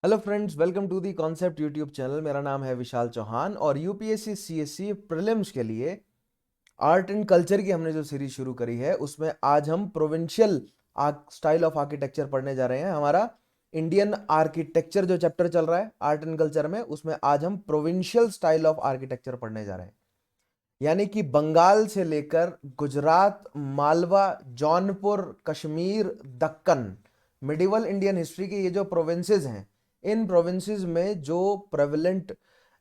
Hello friends, welcome to the concept YouTube channel. मेरा नाम है विशाल चौहान और यूपीएससी सीएससी प्रीलिम्स के लिए आर्ट एंड कल्चर की हमने जो सीरीज शुरू करी है उसमें आज हम प्रोविंशियल स्टाइल ऑफ आर्किटेक्चर पढ़ने जा रहे हैं। हमारा इंडियन आर्किटेक्चर जो चैप्टर चल रहा है आर्ट एंड कल्चर में, उसमें आज हम प्रोविंशियल स्टाइल ऑफ आर्किटेक्चर पढ़ने जा रहे हैं। यानी कि बंगाल से लेकर Gujarat, Malwa, Jaunpur, Kashmir, Deccan, medieval Indian history के ये जो प्रोविंसेस हैं, इन प्रोविंसेस में जो प्रेवलेंट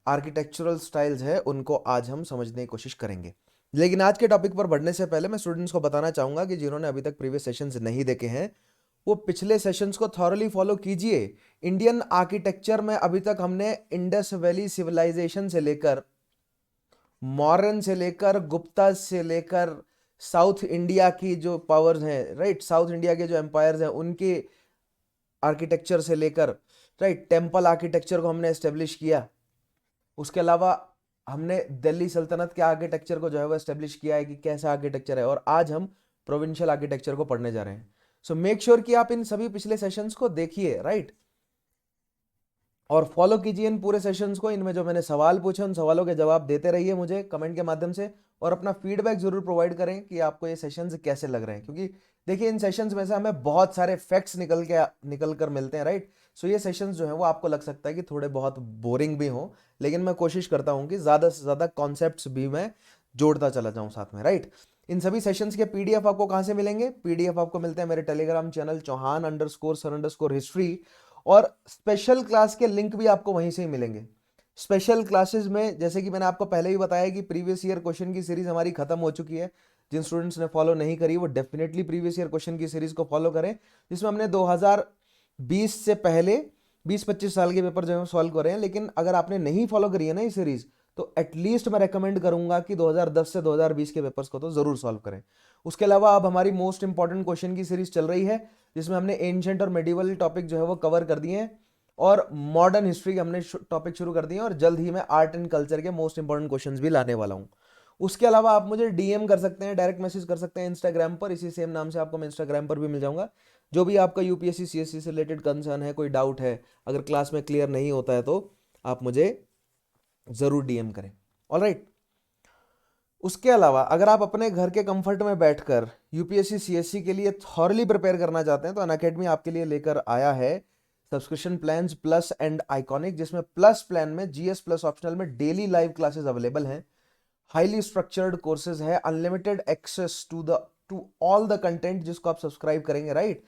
आर्किटेक्चरल स्टाइल्स है उनको आज हम समझने की कोशिश करेंगे। लेकिन आज के टॉपिक पर बढ़ने से पहले मैं स्टूडेंट्स को बताना चाहूंगा कि जिन्होंने अभी तक प्रीवियस सेशंस नहीं देखे हैं वो पिछले सेशंस को थॉरली फॉलो कीजिए। इंडियन आर्किटेक्चर में अभी तक हमने इंडस वैली सिविलाइजेशन से लेकर, मॉडर्न से लेकर, गुप्ता से लेकर, साउथ इंडिया की जो पावर्स हैं, राइट, साउथ इंडिया के जो एम्पायर्स हैं उनके आर्किटेक्चर से लेकर, राइट, टेम्पल आर्किटेक्चर को हमने एस्टेब्लिश किया। उसके अलावा हमने दिल्ली सल्तनत के आर्किटेक्चर को जो है वो एस्टेब्लिश किया है कि कैसा आर्किटेक्चर है, और आज हम प्रोविंशियल आर्किटेक्चर को पढ़ने जा रहे हैं। सो मेक श्योर कि आप इन सभी पिछले सेशंस को देखिए, राइट, और फॉलो कीजिए इन पूरे सेशंस को। इनमें जो मैंने सवाल पूछे उन सवालों के जवाब देते रहिए मुझे कमेंट के माध्यम से, और अपना फीडबैक जरूर प्रोवाइड करें कि आपको ये सेशंस कैसे लग रहे हैं। क्योंकि देखिए इन सेशंस में से हमें बहुत सारे फैक्ट्स निकल कर मिलते हैं, राइट। सो ये सेशंस जो है वो आपको लग सकता है कि थोड़े बहुत बोरिंग भी हों, लेकिन मैं कोशिश करता हूँ कि ज़्यादा से ज़्यादा कॉन्सेप्ट्स भी मैं जोड़ता चला जाऊँ साथ में, राइट। इन सभी सेशंस के पीडीएफ आपको कहाँ से मिलेंगे? पीडीएफ आपको मिलते हैं मेरे टेलीग्राम चैनल चौहान_सर_हिस्ट्री, और स्पेशल क्लास के लिंक भी आपको वहीं से ही मिलेंगे। स्पेशल क्लासेस में जैसे कि मैंने आपको पहले ही बताया कि प्रीवियस ईयर क्वेश्चन की सीरीज हमारी खत्म हो चुकी है। जिन स्टूडेंट्स ने फॉलो नहीं करी वो डेफिनेटली प्रीवियस ईयर क्वेश्चन की सीरीज को फॉलो करें, जिसमें हमने 2020 से पहले 20-25 साल के पेपर जो है सॉल्व कर रहे हैं। लेकिन अगर आपने नहीं फॉलो करी है ना ये सीरीज, तो एटलीस्ट मैं रेकमेंड करूंगा कि 2010 से 2020 के पेपर्स को तो जरूर सॉल्व करें। उसके अलावा अब हमारी मोस्ट इंपॉर्टेंट क्वेश्चन की सीरीज चल रही है, जिसमें हमने एंशिएंट और मेडिवल टॉपिक जो है वो कवर कर दिए हैं, और मॉडर्न हिस्ट्री के हमने टॉपिक शुरू कर दिए हैं, और जल्द ही मैं आर्ट एंड कल्चर के मोस्ट इंपॉर्टेंट क्वेश्चंस भी लाने वाला हूं। उसके अलावा आप मुझे डीएम कर सकते हैं, डायरेक्ट मैसेज कर सकते हैं इंस्टाग्राम पर, इसी सेम नाम से आपको मैं इंस्टाग्राम पर भी मिल जाऊंगा। जो भी आपका यूपीएससी सीएससी से रिलेटेड कंसर्न है, कोई डाउट है, अगर क्लास में क्लियर नहीं होता है तो आप मुझे जरूर डीएम करें। ऑलराइट। उसके अलावा अगर आप अपने घर के कंफर्ट में बैठकर यूपीएससी सीएससी के लिए थॉरली प्रिपेयर करना चाहते हैं तो अनअकैडमी आपके लिए लेकर आया है subscription plans plus and iconic, जिसमें प्लस प्लान में जीएस प्लस ऑप्शनल में डेली लाइव क्लासेस अवेलेबल हैं, हाईली स्ट्रक्चर्ड कोर्सेज है, unlimited access to all the content जिसको आप सब्सक्राइब करेंगे, राइट।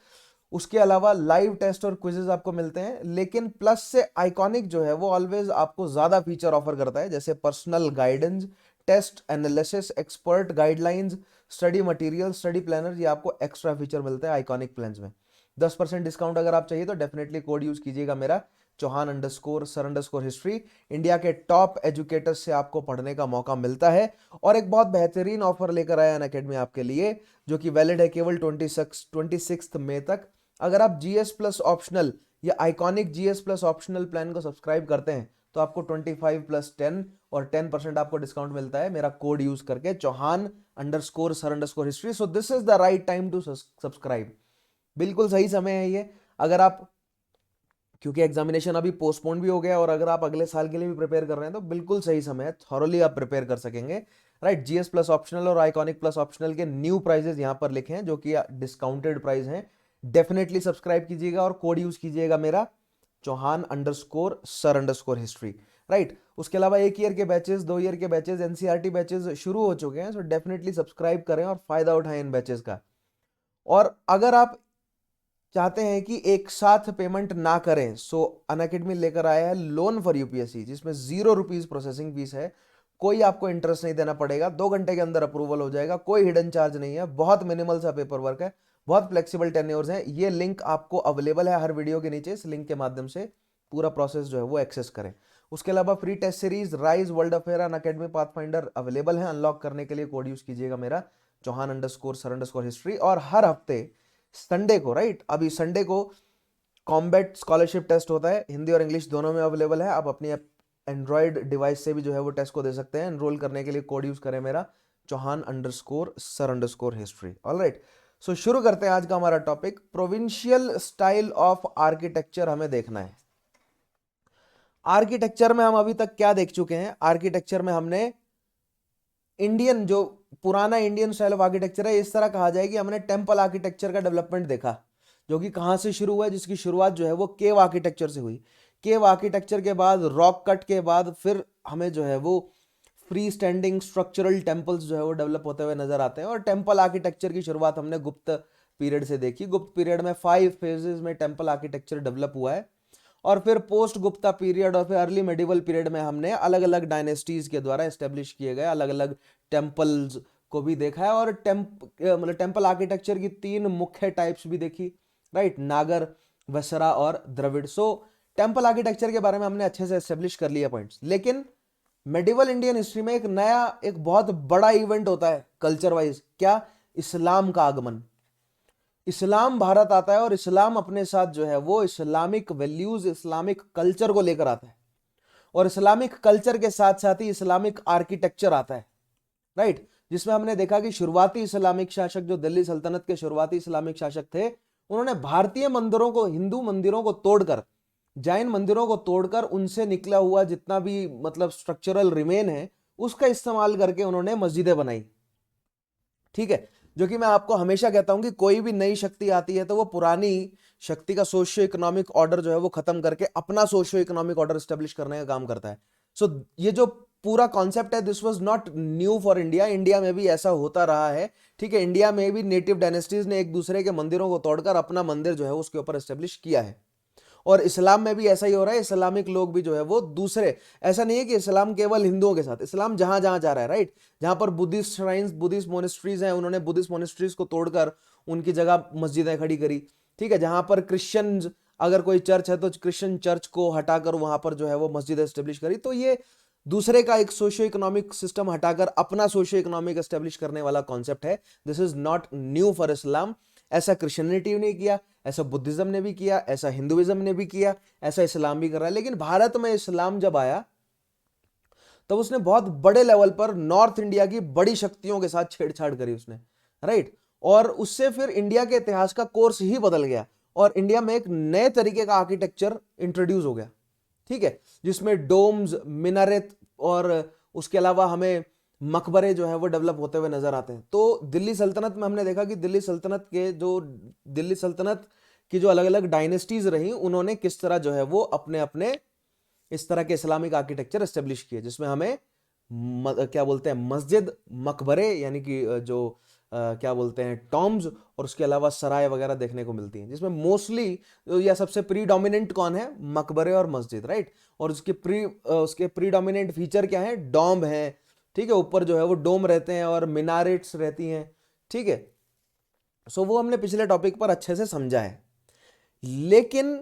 उसके अलावा लाइव टेस्ट और क्विजेज आपको मिलते हैं। लेकिन प्लस से आइकॉनिक जो है वो ऑलवेज आपको ज्यादा फीचर ऑफर करता है, जैसे personal guidance, test analysis, expert guidelines, study material, study planner, ये आपको एक्स्ट्रा फीचर मिलता है आइकॉनिक प्लान्स में। 10% डिस्काउंट अगर आप चाहिए तो डेफिनेटली कोड यूज कीजिएगा मेरा चौहान_सर_हिस्ट्री। इंडिया के टॉप एजुकेटर्स से आपको पढ़ने का मौका मिलता है, और एक बहुत बेहतरीन ऑफर लेकर आया अनअकैडमी आपके लिए, जो कि वैलिड है केवल 26 मई तक। अगर आप जीएस प्लस ऑप्शनल या iconic GS plus optional plan को सब्सक्राइब करते हैं तो आपको 25+10 और 10% आपको डिस्काउंट मिलता है मेरा कोड यूज करके Chauhan sir history. So this is the right time to subscribe. बिल्कुल सही समय है ये। अगर आप, क्योंकि एग्जामिनेशन अभी पोस्टपोन भी हो गया, और अगर आप अगले साल के लिए भी प्रिपेयर कर रहे हैं तो बिल्कुल सही समय है, थॉरली आप प्रिपेयर कर सकेंगे, राइट। जीएस प्लस ऑप्शनल और आइकॉनिक प्लस ऑप्शनल के न्यू प्राइजेस यहां पर लिखे हैं जो कि डिस्काउंटेड प्राइस हैं। डेफिनेटली सब्सक्राइब कीजिएगा और कोड यूज कीजिएगा मेरा चौहान_सर_हिस्ट्री, राइट। उसके अलावा 1 ईयर के बैचेस, 2 ईयर के बैचेस, एनसीईआरटी बैचेस शुरू हो चुके हैं। सो डेफिनेटली सब्सक्राइब करें और फायदा उठाएं इन बैचेस का। और अगर आप चाहते हैं कि एक साथ पेमेंट ना करें, सो अनअकैडमी लेकर आया है लोन फॉर यूपीएससी, जिसमें ₹0 प्रोसेसिंग फीस है। कोई आपको इंटरेस्ट नहीं देना पड़ेगा, 2 घंटे के अंदर अप्रूवल हो जाएगा, कोई हिडन चार्ज नहीं है, बहुत मिनिमल सा पेपर वर्क है, बहुत फ्लेक्सिबल टेन्योर्स हैं। ये लिंक आपको अवेलेबल है हर वीडियो के नीचे, इस लिंक के माध्यम से पूरा प्रोसेस जो है वो एक्सेस करें। उसके अलावा free test series, rise, world affair, Unacademy, pathfinder available है। अनलॉक करने के लिए कोड यूज कीजिएगा मेरा चौहान_सर_हिस्ट्री। और हर हफ्ते संडे को, राइट, अभी संडे को कॉम्बैट स्कॉलरशिप टेस्ट होता है, हिंदी और इंग्लिश दोनों में अवेलेबल है। आप अपनी एंड्रॉइड डिवाइस से भी जो है वो टेस्ट को दे सकते हैं। एनरोल करने के लिए कोड यूज करें मेरा चौहान_सर_हिस्ट्री। ऑलराइट। सो शुरू करते हैं आज का हमारा topic. Provincial style of architecture हमें देखना है। आर्किटेक्चर में हम अभी तक क्या देख चुके हैं? आर्किटेक्चर में हमने इंडियन, जो पुराना इंडियन स्टाइल ऑफ आर्किटेक्चर है, इस तरह कहा जाए कि हमने टेम्पल आर्किटेक्चर का डेवलपमेंट देखा, जो कि कहाँ से शुरू हुआ है, जिसकी शुरुआत जो है वो केव आर्किटेक्चर से हुई। केव आर्किटेक्चर के बाद, रॉक कट के बाद, फिर हमें जो है वो फ्री स्टैंडिंग स्ट्रक्चरल टेम्पल्स जो है वो डेवलप होते हुए नजर आते हैं। और टेम्पल आर्किटेक्चर की शुरुआत हमने गुप्त पीरियड से देखी। गुप्त पीरियड में 5 फेजेस में टेम्पल आर्किटेक्चर डेवलप हुआ है। और फिर पोस्ट गुप्ता पीरियड और फिर अर्ली मेडिवल पीरियड में हमने अलग अलग डायनेस्टीज के द्वारा एस्टेब्लिश किए गए अलग अलग टेम्पल्स को भी देखा है। और टेम्पल आर्किटेक्चर की 3 मुख्य टाइप्स भी देखी, राइट, नागर, वसरा और द्रविड़। सो टेम्पल आर्किटेक्चर के बारे में हमने अच्छे से एस्टेब्लिश कर लिया पॉइंट्स। लेकिन मेडिवल इंडियन हिस्ट्री में एक नया, एक बहुत बड़ा इवेंट होता है कल्चर वाइज। क्या? इस्लाम का आगमन। इस्लाम भारत आता है और इस्लाम अपने साथ जो है वो इस्लामिक वैल्यूज, इस्लामिक कल्चर को लेकर आता है। और इस्लामिक कल्चर के साथ साथ ही इस्लामिक आर्किटेक्चर आता है, राइट, जिसमें हमने देखा कि शुरुआती इस्लामिक शासक, जो दिल्ली सल्तनत के शुरुआती इस्लामिक शासक थे, उन्होंने भारतीय मंदिरों को, हिंदू मंदिरों को तोड़कर, जैन मंदिरों को तोड़कर, उनसे निकला हुआ जितना भी मतलब स्ट्रक्चरल रिमेन है उसका इस्तेमाल करके उन्होंने मस्जिदें बनाई। ठीक है, जो कि मैं आपको हमेशा कहता हूं कि कोई भी नई शक्ति आती है तो वो पुरानी शक्ति का सोशियो इकोनॉमिक ऑर्डर जो है वो खत्म करके अपना सोशियो इकोनॉमिक ऑर्डर एस्टेब्लिश करने का काम करता है। सो ये जो पूरा कॉन्सेप्ट है, this was not new for India. India में भी ऐसा होता रहा है। ठीक है, इंडिया में भी नेटिव डायनेस्टीज ने एक दूसरे के मंदिरों को तोड़कर अपना मंदिर जो है उसके ऊपर एस्टेब्लिश किया है। और इस्लाम में भी ऐसा ही हो रहा है। इस्लामिक लोग भी जो है वो दूसरे, ऐसा नहीं है कि इस्लाम केवल हिंदुओं के साथ, इस्लाम जहां जहां जा रहा है, राइट, जहां पर बुद्धिस्ट श्राइन्स, बुद्धिस्ट मोनेस्ट्रीज हैं, उन्होंने बुद्धिस्ट मोनेस्ट्रीज को तोड़कर उनकी जगह मस्जिदें खड़ी करी। ठीक है, जहां पर क्रिश्चियन, अगर कोई चर्च है तो क्रिश्चियन चर्च को हटाकर वहां पर जो है वो मस्जिद एस्टेब्लिश करी। तो ये दूसरे का एक सोशियो इकोनॉमिक सिस्टम हटाकर अपना सोशियो इकोनॉमिक एस्टेब्लिश करने वाला कॉन्सेप्ट है। This is not new for इस्लाम। ऐसा क्रिश्चियनिटी ने किया, ऐसा बुद्धिज्म ने भी किया, ऐसा हिंदुइज्म ने भी किया, ऐसा इस्लाम भी कर रहा है। लेकिन भारत में इस्लाम जब आया तब उसने बहुत बड़े लेवल पर नॉर्थ इंडिया की बड़ी शक्तियों के साथ छेड़छाड़ करी उसने, राइट। और उससे फिर इंडिया के इतिहास का कोर्स ही बदल गया और इंडिया में एक नए तरीके का आर्किटेक्चर इंट्रोड्यूस हो गया। ठीक है, जिसमें डोम्स, मिनारेट और उसके अलावा हमें मकबरे जो है वो डेवलप होते हुए नजर आते हैं। तो दिल्ली सल्तनत में हमने देखा कि दिल्ली सल्तनत की जो अलग अलग डायनेस्टीज रही, उन्होंने किस तरह जो है वो अपने अपने इस तरह के इस्लामिक आर्किटेक्चर एस्टेब्लिश किए, जिसमें हमें क्या बोलते हैं, मस्जिद, मकबरे यानी कि जो क्या बोलते हैं, टॉम्स, और उसके अलावा सराय वगैरह देखने को मिलती हैं, जिसमें मोस्टली या सबसे प्रीडोमिनेंट कौन है? मकबरे और मस्जिद, राइट। और उसके प्रीडोमिनेंट फीचर क्या है? डोम है। ठीक है, ऊपर जो है वो डोम रहते हैं और मिनारेट्स रहती हैं। ठीक है, सो वो हमने पिछले टॉपिक पर अच्छे से समझा है। लेकिन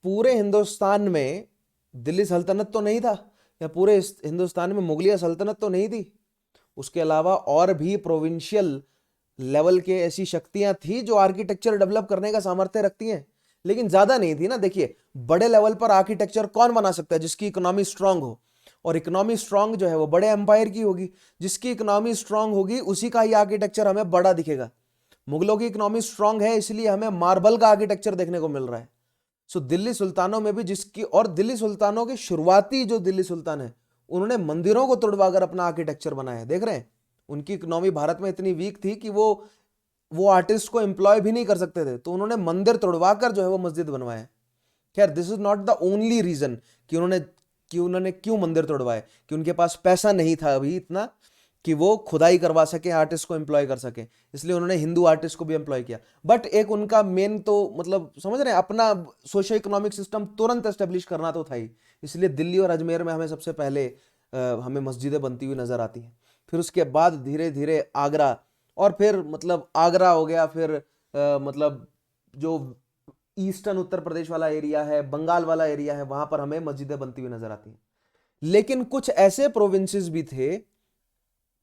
पूरे हिंदुस्तान में दिल्ली सल्तनत तो नहीं था, या पूरे हिंदुस्तान में मुगलिया सल्तनत तो नहीं थी। उसके अलावा और भी प्रोविंशियल लेवल के ऐसी शक्तियां थी जो आर्किटेक्चर डेवलप करने का सामर्थ्य रखती हैं, लेकिन ज्यादा नहीं थी ना। देखिए, बड़े लेवल पर आर्किटेक्चर कौन बना सकता है? जिसकी इकोनॉमी स्ट्रांग हो, और इकोनॉमी स्ट्रांग जो है वो बड़े एम्पायर की होगी। जिसकी इकोनॉमी स्ट्रांग होगी उसी का ही आर्किटेक्चर हमें बड़ा दिखेगा। मुगलों की इकोनॉमी स्ट्रांग है, इसलिए हमें मार्बल का आर्किटेक्चर देखने को मिल रहा है। सो दिल्ली सुल्तानों में भी जिसकी, और दिल्ली सुल्तानों के शुरुआती जो दिल्ली सुल्तान है, उन्होंने मंदिरों को तोड़वाकर अपना आर्किटेक्चर बनाया है। देख रहे हैं, उनकी इकोनॉमी भारत में इतनी वीक थी कि वो आर्टिस्ट को एम्प्लॉय भी नहीं कर सकते थे, तो उन्होंने मंदिर तोड़वाकर जो है वो मस्जिद बनवाया। खैर, this is not the only reason कि उन्होंने क्यों मंदिर तोड़वाए, कि उनके पास पैसा नहीं था अभी इतना कि वो खुदाई करवा सके, आर्टिस्ट को एम्प्लॉय कर सके, इसलिए उन्होंने हिंदू आर्टिस्ट को भी एम्प्लॉय किया। बट एक उनका मेन तो मतलब समझ रहे हैं, अपना सोशियो इकोनॉमिक सिस्टम तुरंत एस्टेब्लिश करना तो था ही। इसलिए दिल्ली और अजमेर में हमें सबसे पहले हमें मस्जिदें बनती हुई नजर आती हैं। फिर उसके बाद धीरे धीरे आगरा, और फिर मतलब आगरा हो गया, फिर मतलब जो ईस्टर्न उत्तर प्रदेश वाला एरिया है, बंगाल वाला एरिया है, वहां पर हमें मस्जिदें बनती हुई नजर आती हैं। लेकिन कुछ ऐसे प्रोविंसेस भी थे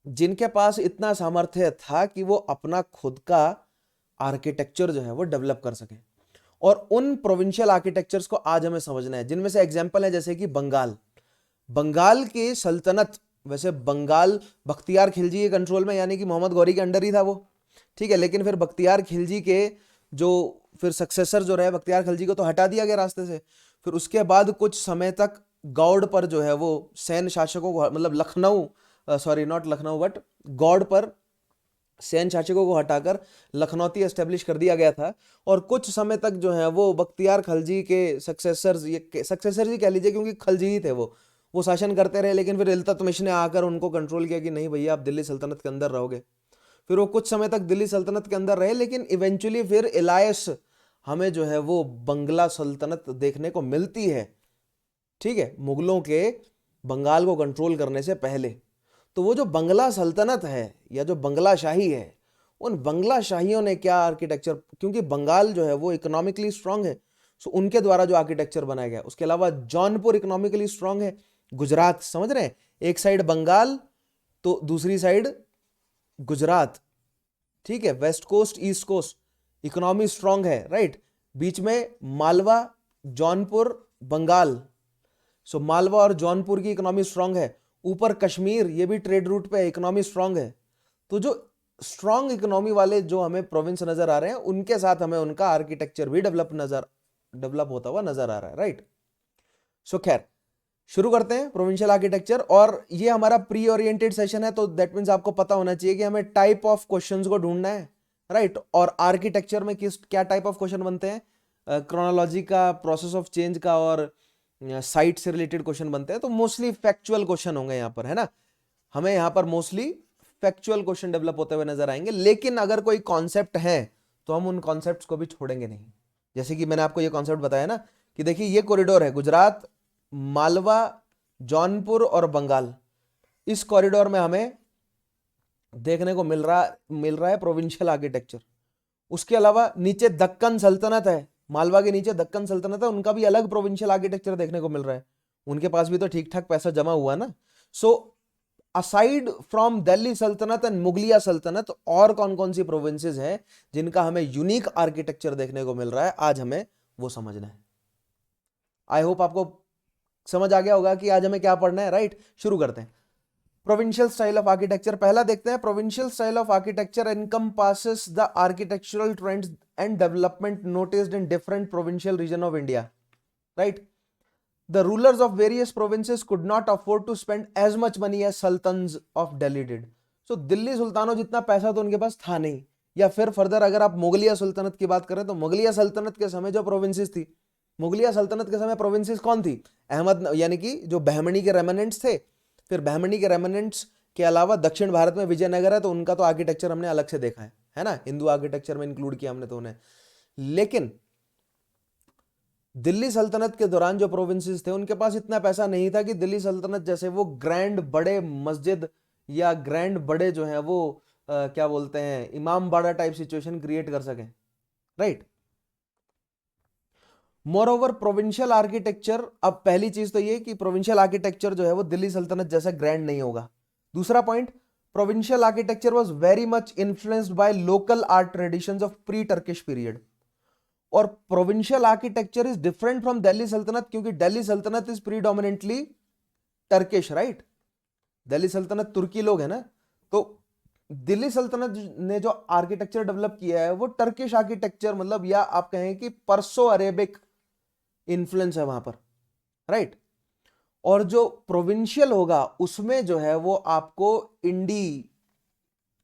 जिनके पास इतना सामर्थ्य था कि वो अपना खुद का आर्किटेक्चर जो है वो डेवलप कर सके। और उन प्रोविंशियल आर्किटेक्चर्स को आज हमें समझना है, जिनमें से एग्जांपल है जैसे कि बंगाल की सल्तनत, वैसे बंगाल बख्तियार खिलजी के कंट्रोल में, यानी कि मोहम्मद गौरी के अंडर ही था वो। ठीक है, लेकिन फिर बख्तियार खिलजी के जो फिर सक्सेसर जो रहे, बख्तियार खिलजी को तो हटा दिया गया रास्ते से। फिर उसके बाद कुछ समय तक गौड़ पर जो है वो सैन्य शासकों को, मतलब Lucknow, sorry not Lucknow but Gaur पर सैन्य शासकों को हटाकर लखनौती एस्टेब्लिश कर दिया गया था। और कुछ समय तक जो है वो बख्तियार खलजी के सक्सेसर्स, ये सक्सेसर्स ही कह लीजिए क्योंकि खलजी ही थे वो शासन करते रहे। लेकिन फिर इल्तुतमिश ने आकर उनको कंट्रोल किया कि नहीं भैया आप दिल्ली सल्तनत के अंदर रहोगे। फिर वो कुछ समय तक दिल्ली सल्तनत के अंदर रहे, लेकिन इवेंचुअली फिर इलायस हमें जो है वो बंगला सल्तनत देखने को मिलती है, ठीक है, मुगलों के बंगाल को कंट्रोल करने से पहले। तो वो जो बंगला सल्तनत है या जो बंगला शाही है, उन बंगला शाहियों ने क्या आर्किटेक्चर, क्योंकि बंगाल जो है वो इकोनॉमिकली स्ट्रांग है, सो उनके द्वारा जो आर्किटेक्चर बनाया गया। उसके अलावा जौनपुर इकोनॉमिकली स्ट्रांग है, गुजरात, समझ रहे हैं, एक साइड बंगाल तो दूसरी साइड गुजरात, ठीक है, west coast east coast, economy strong है, राइट। बीच में मालवा, जौनपुर, बंगाल, सो मालवा और जौनपुर की इकोनॉमी स्ट्रांग है। ऊपर कश्मीर, ये भी ट्रेड रूट पे इकोनॉमी स्ट्रांग है। तो जो स्ट्रांग इकोनॉमी वाले जो हमें प्रोविंस नजर आ रहे हैं, उनके साथ हमें उनका आर्किटेक्चर भी डेवलप होता हुआ नजर आ रहा है, राइट। सो खैर शुरू करते हैं प्रोविंशियल आर्किटेक्चर। और ये हमारा प्री ओरिएंटेड सेशन है, तो दैट मीन्स आपको पता होना चाहिए कि हमें टाइप ऑफ क्वेश्चंस को ढूंढना है, राइट। और आर्किटेक्चर में क्या टाइप ऑफ क्वेश्चन बनते हैं, क्रोनोलॉजी का, प्रोसेस ऑफ चेंज का और साइट से रिलेटेड क्वेश्चन बनते हैं। तो मोस्टली फैक्चुअल क्वेश्चन होंगे यहाँ पर, है ना। हमें यहाँ पर मोस्टली फैक्चुअल क्वेश्चन डेवलप होते हुए नजर आएंगे। लेकिन अगर कोई कॉन्सेप्ट है तो हम उन कॉन्सेप्ट्स को भी छोड़ेंगे नहीं। जैसे कि मैंने आपको ये कॉन्सेप्ट बताया ना कि देखिए ये कॉरिडोर है, गुजरात, मालवा, जौनपुर और बंगाल। इस कॉरिडोर में हमें देखने को मिल रहा है प्रोविंशियल आर्किटेक्चर। उसके अलावा नीचे दक्कन सल्तनत है, मालवा के नीचे दक्कन सल्तनत है, उनका भी अलग प्रोविंशियल आर्किटेक्चर देखने को मिल रहा है। उनके पास भी तो ठीक ठाक पैसा जमा हुआ ना। सो असाइड फ्रॉम दिल्ली सल्तनत एंड मुगलिया सल्तनत, और कौन कौन सी प्रोविंसेस हैं जिनका हमें यूनिक आर्किटेक्चर देखने को मिल रहा है, आज हमें वो समझना है। आई होप आपको समझ आ गया होगा कि आज हमें क्या पढ़ना है, राइट। शुरू करते हैं। प्रोविंशियल स्टाइल ऑफ आर्किटेक्चर पहला देखते हैं। Provincial style of architecture encompasses the architectural trends and development noticed in different provincial region of India, right. The rulers of various provinces could not afford to spend as much money as sultans of Delhi did. So Delhi सुल्तानों जितना पैसा तो उनके पास था नहीं। या फिर further अगर आप मुगलिया सल्तनत की बात करें तो मुगलिया सल्तनत के समय जो प्रोविंसेस थी, मुगलिया सल्तनत के समय प्रोविंसेस कौन थी, अहमद, यानी कि जो बहमनी के रेमिनेंट्स थे। फिर बहमनी के रेमिनेंट्स के अलावा दक्षिण भारत में विजयनगर है, तो उनका तो आर्किटेक्चर हमने अलग से देखा है ना, हिंदू आर्किटेक्चर में इंक्लूड किया हमने तो उन्हें। लेकिन दिल्ली सल्तनत के दौरान जो प्रोविंसेस थे उनके पास इतना पैसा नहीं था कि दिल्ली सल्तनत जैसे वो ग्रैंड बड़े मस्जिद या ग्रैंड बड़े जो है वो क्या बोलते हैं, इमाम बाड़ा टाइप सिचुएशन क्रिएट कर सकें, right. More over provincial architecture, अब पहली चीज तो ये कि प्रोविंशियल आर्किटेक्चर जो है वो दिल्ली सल्तनत जैसा ग्रैंड नहीं होगा। दूसरा point, provincial architecture was very much influenced by local art traditions of pre Turkish period. और provincial architecture is different from Delhi सल्तनत, क्योंकि दिल्ली सल्तनत is predominantly Turkish, right. Delhi सल्तनत तुर्की लोग हैं ना, तो दिल्ली सल्तनत ने जो आर्किटेक्चर डेवलप किया है वो टर्किश आर्किटेक्चर, मतलब या आप कहें कि पर्सो अरेबिक इन्फ्लुएंस है वहां पर, राइट। और जो प्रोविंशियल होगा उसमें जो है वो आपको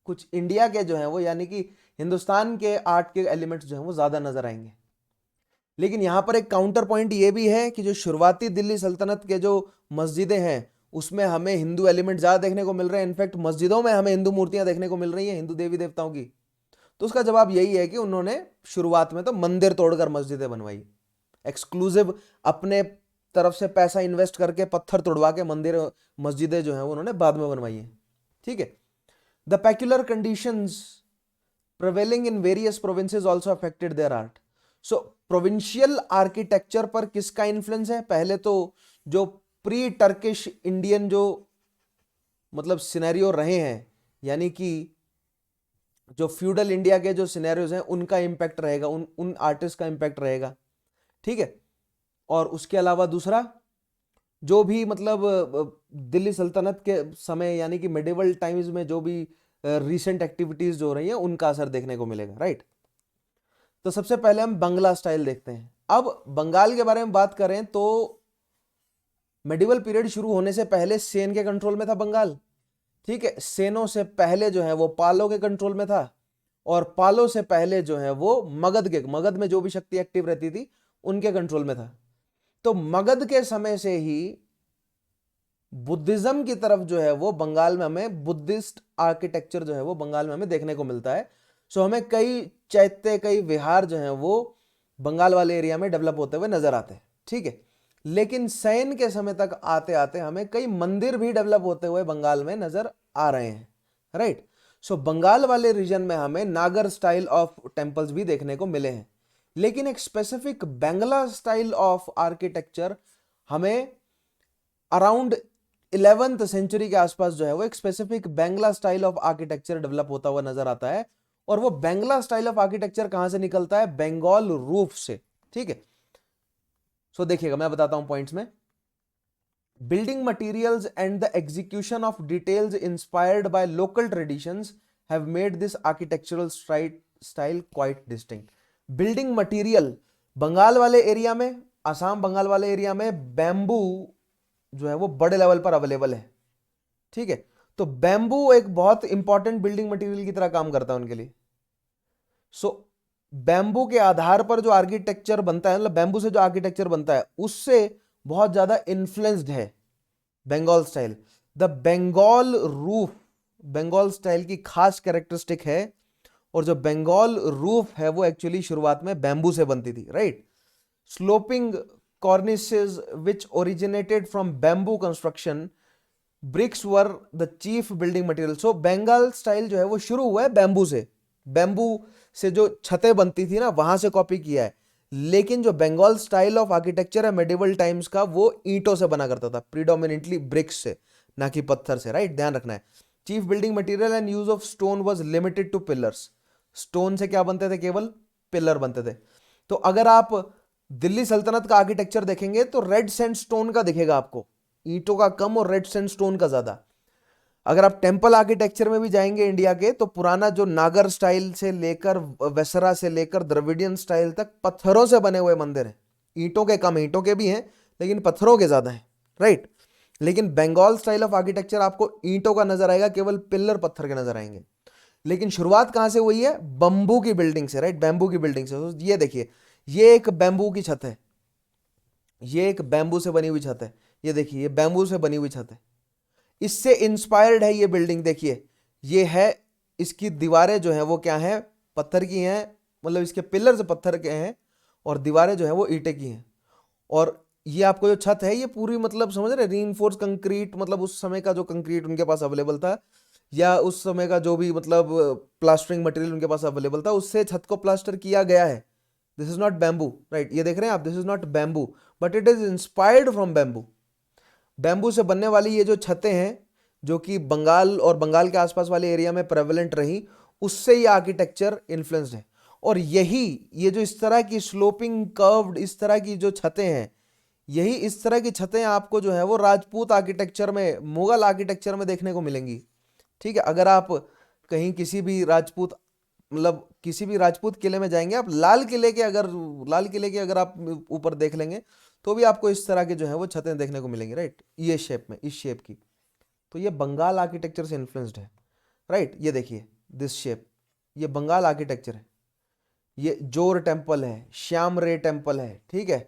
कुछ इंडिया के जो है वो, यानी कि हिंदुस्तान के आर्ट के एलिमेंट्स जो हैं वो ज्यादा नजर आएंगे। लेकिन यहां पर एक काउंटर पॉइंट ये भी है कि जो शुरुआती दिल्ली सल्तनत के जो मस्जिदें हैं उसमें हमें हिंदू एलिमेंट ज्यादा देखने को मिल रहे हैं। इनफैक्ट मस्जिदों में हमें हिंदू मूर्तियां देखने को मिल रही हैं, हिंदू देवी देवताओं की। तो उसका जवाब यही है कि उन्होंने शुरुआत में तो मंदिर तोड़कर मस्जिदें बनवाई, एक्सक्लूसिव अपने तरफ से पैसा इन्वेस्ट करके पत्थर तोड़वा के मंदिर मस्जिदें जो हैं उन्होंने बाद में बनवाई हैं, ठीक है। The peculiar conditions prevailing in various provinces also affected their art. So provincial architecture पर किसका इन्फ्लुएंस है, पहले तो जो प्री टर्किश इंडियन जो मतलब सिनेरियो रहे हैं, यानी कि जो फ्यूडल इंडिया के जो सिनेरियोज हैं उनका इंपैक्ट रहेगा, उन आर्टिस्ट का इंपैक्ट रहेगा, ठीक है। और उसके अलावा दूसरा जो भी मतलब दिल्ली सल्तनत के समय यानी कि मिडिवल टाइम्स में जो भी रिसेंट एक्टिविटीज जो हो रही हैं उनका असर देखने को मिलेगा, राइट। तो सबसे पहले हम बंगला स्टाइल देखते हैं। अब बंगाल के बारे में बात करें तो मेडिवल पीरियड शुरू होने से पहले सेन के कंट्रोल में था बंगाल, ठीक है। सेनों से पहले जो है वो पालो के कंट्रोल में था, और पालो से पहले जो है वो मगध में जो भी शक्ति एक्टिव रहती थी उनके कंट्रोल में था। तो मगध के समय से ही बुद्धिज्म की तरफ जो है वो बंगाल में हमें बुद्धिस्ट आर्किटेक्चर जो है वो बंगाल में हमें देखने को मिलता है। सो हमें कई चैत्य, कई विहार जो है वो बंगाल वाले एरिया में डेवलप होते हुए नजर आते हैं, ठीक है। लेकिन सैन के समय तक आते आते हमें कई मंदिर भी डेवलप होते हुए बंगाल में नजर आ रहे हैं, राइट। सो बंगाल वाले रीजन में हमें नागर स्टाइल ऑफ टेम्पल्स भी देखने को मिले हैं, लेकिन एक specific Bangla style of architecture हमें अराउंड 11th सेंचुरी के आसपास जो है वो एक specific Bangla style of architecture develop होता हुआ नजर आता है। और वो बांग्ला स्टाइल ऑफ आर्किटेक्चर कहां से निकलता है? बंगाल रूफ से, ठीक है। सो देखिएगा, मैं बताता हूं पॉइंट्स में। Building materials and the execution of details inspired by local traditions have made this architectural style quite distinct. Building material Bengal वाले एरिया में, असम बंगाल वाले एरिया में बैम्बू जो है वो बड़े लेवल पर अवेलेबल है, ठीक है। तो बैम्बू एक बहुत इंपॉर्टेंट बिल्डिंग मटेरियल की तरह काम करता है उनके लिए। सो बैम्बू के आधार पर जो आर्किटेक्चर बनता है, मतलब बैम्बू से जो आर्किटेक्चर बनता है उससे बहुत ज्यादा इन्फ्लुएंस्ड है Bengal style. The Bengal roof Bengal style की खास कैरेक्टरिस्टिक है, और जो बंगाल रूफ है वो एक्चुअली शुरुआत में बैम्बू से बनती थी, right. Sloping cornices which originated from bamboo construction, bricks were the chief building material. So Bengal style जो है वो शुरू हुआ है बैम्बू से, बैम्बू से जो छतें बनती थी ना वहां से कॉपी किया है। लेकिन जो बंगाल स्टाइल ऑफ आर्किटेक्चर है मेडिवल टाइम्स का, वो ईंटों से बना करता था, प्रीडोमिनेटली ब्रिक्स से, ना कि पत्थर से, राइट, ध्यान रखना है। Chief building material and use of stone was limited two pillars. Stone से क्या बनते थे? केवल पिलर बनते थे। तो अगर आप दिल्ली सल्तनत का आर्किटेक्चर देखेंगे तो रेड सैंडस्टोन का दिखेगा आपको, ईंटों का कम और रेड सैंडस्टोन का ज्यादा। अगर आप टेम्पल आर्किटेक्चर में भी जाएंगे इंडिया के, तो पुराना जो नागर स्टाइल से लेकर वेसरा से लेकर द्रविडियन स्टाइल तक पत्थरों से बने हुए मंदिर हैं। ईंटों के कम, ईंटों के भी हैं लेकिन पत्थरों के ज्यादा हैं, राइट। लेकिन बंगाल स्टाइल ऑफ आर्किटेक्चर आपको ईंटों का नजर आएगा, केवल पिलर पत्थर के नजर आएंगे। लेकिन शुरुआत कहां से हुई है? बंबू की बिल्डिंग से, राइट, बैम्बू की बिल्डिंग से। तो ये देखिए, ये एक बैम्बू की छत है, ये एक बैम्बू से बनी हुई छत है, ये देखिए ये बैम्बू से बनी हुई छत है। इससे इंस्पायर्ड है ये बिल्डिंग, देखिए ये है, इसकी दीवारें जो हैं वो क्या हैं? पत्थर की हैं, मतलब इसके पिलर्स पत्थर के हैं और दीवारें जो है वो ईंटे की हैं। और ये आपको जो छत है ये पूरी, मतलब समझ रहे, रीइंफोर्स कंक्रीट, मतलब उस समय का जो कंक्रीट उनके पास अवेलेबल था, या उस समय का जो भी मतलब प्लास्टरिंग मटेरियल उनके पास अवेलेबल था, उससे छत को प्लास्टर किया गया है। This is not bamboo, right, ये देख रहे हैं आप, this is not bamboo but it is inspired from bamboo. Bamboo से बनने वाली ये जो छतें हैं, जो कि बंगाल और बंगाल के आसपास वाले एरिया में प्रेवलेंट रही, उससे ये आर्किटेक्चर इन्फ्लुएंस्ड है। और यही ये जो इस तरह की स्लोपिंग कर्व्ड इस तरह की जो छतें हैं, यही इस तरह की छतें आपको जो है वो राजपूत आर्किटेक्चर में, मुगल आर्किटेक्चर में देखने को मिलेंगी, ठीक है। अगर आप कहीं किसी भी राजपूत, मतलब किसी भी राजपूत किले में जाएंगे, आप लाल किले के अगर आप ऊपर देख लेंगे तो भी आपको इस तरह के जो है वो छतें देखने को मिलेंगी, राइट, ये शेप में, इस शेप की। तो ये बंगाल आर्किटेक्चर से इन्फ्लुएंस्ड है, राइट। ये देखिए दिस शेप, ये बंगाल आर्किटेक्चर है। ये जोर टेम्पल है, श्याम रे टेम्पल है, ठीक है,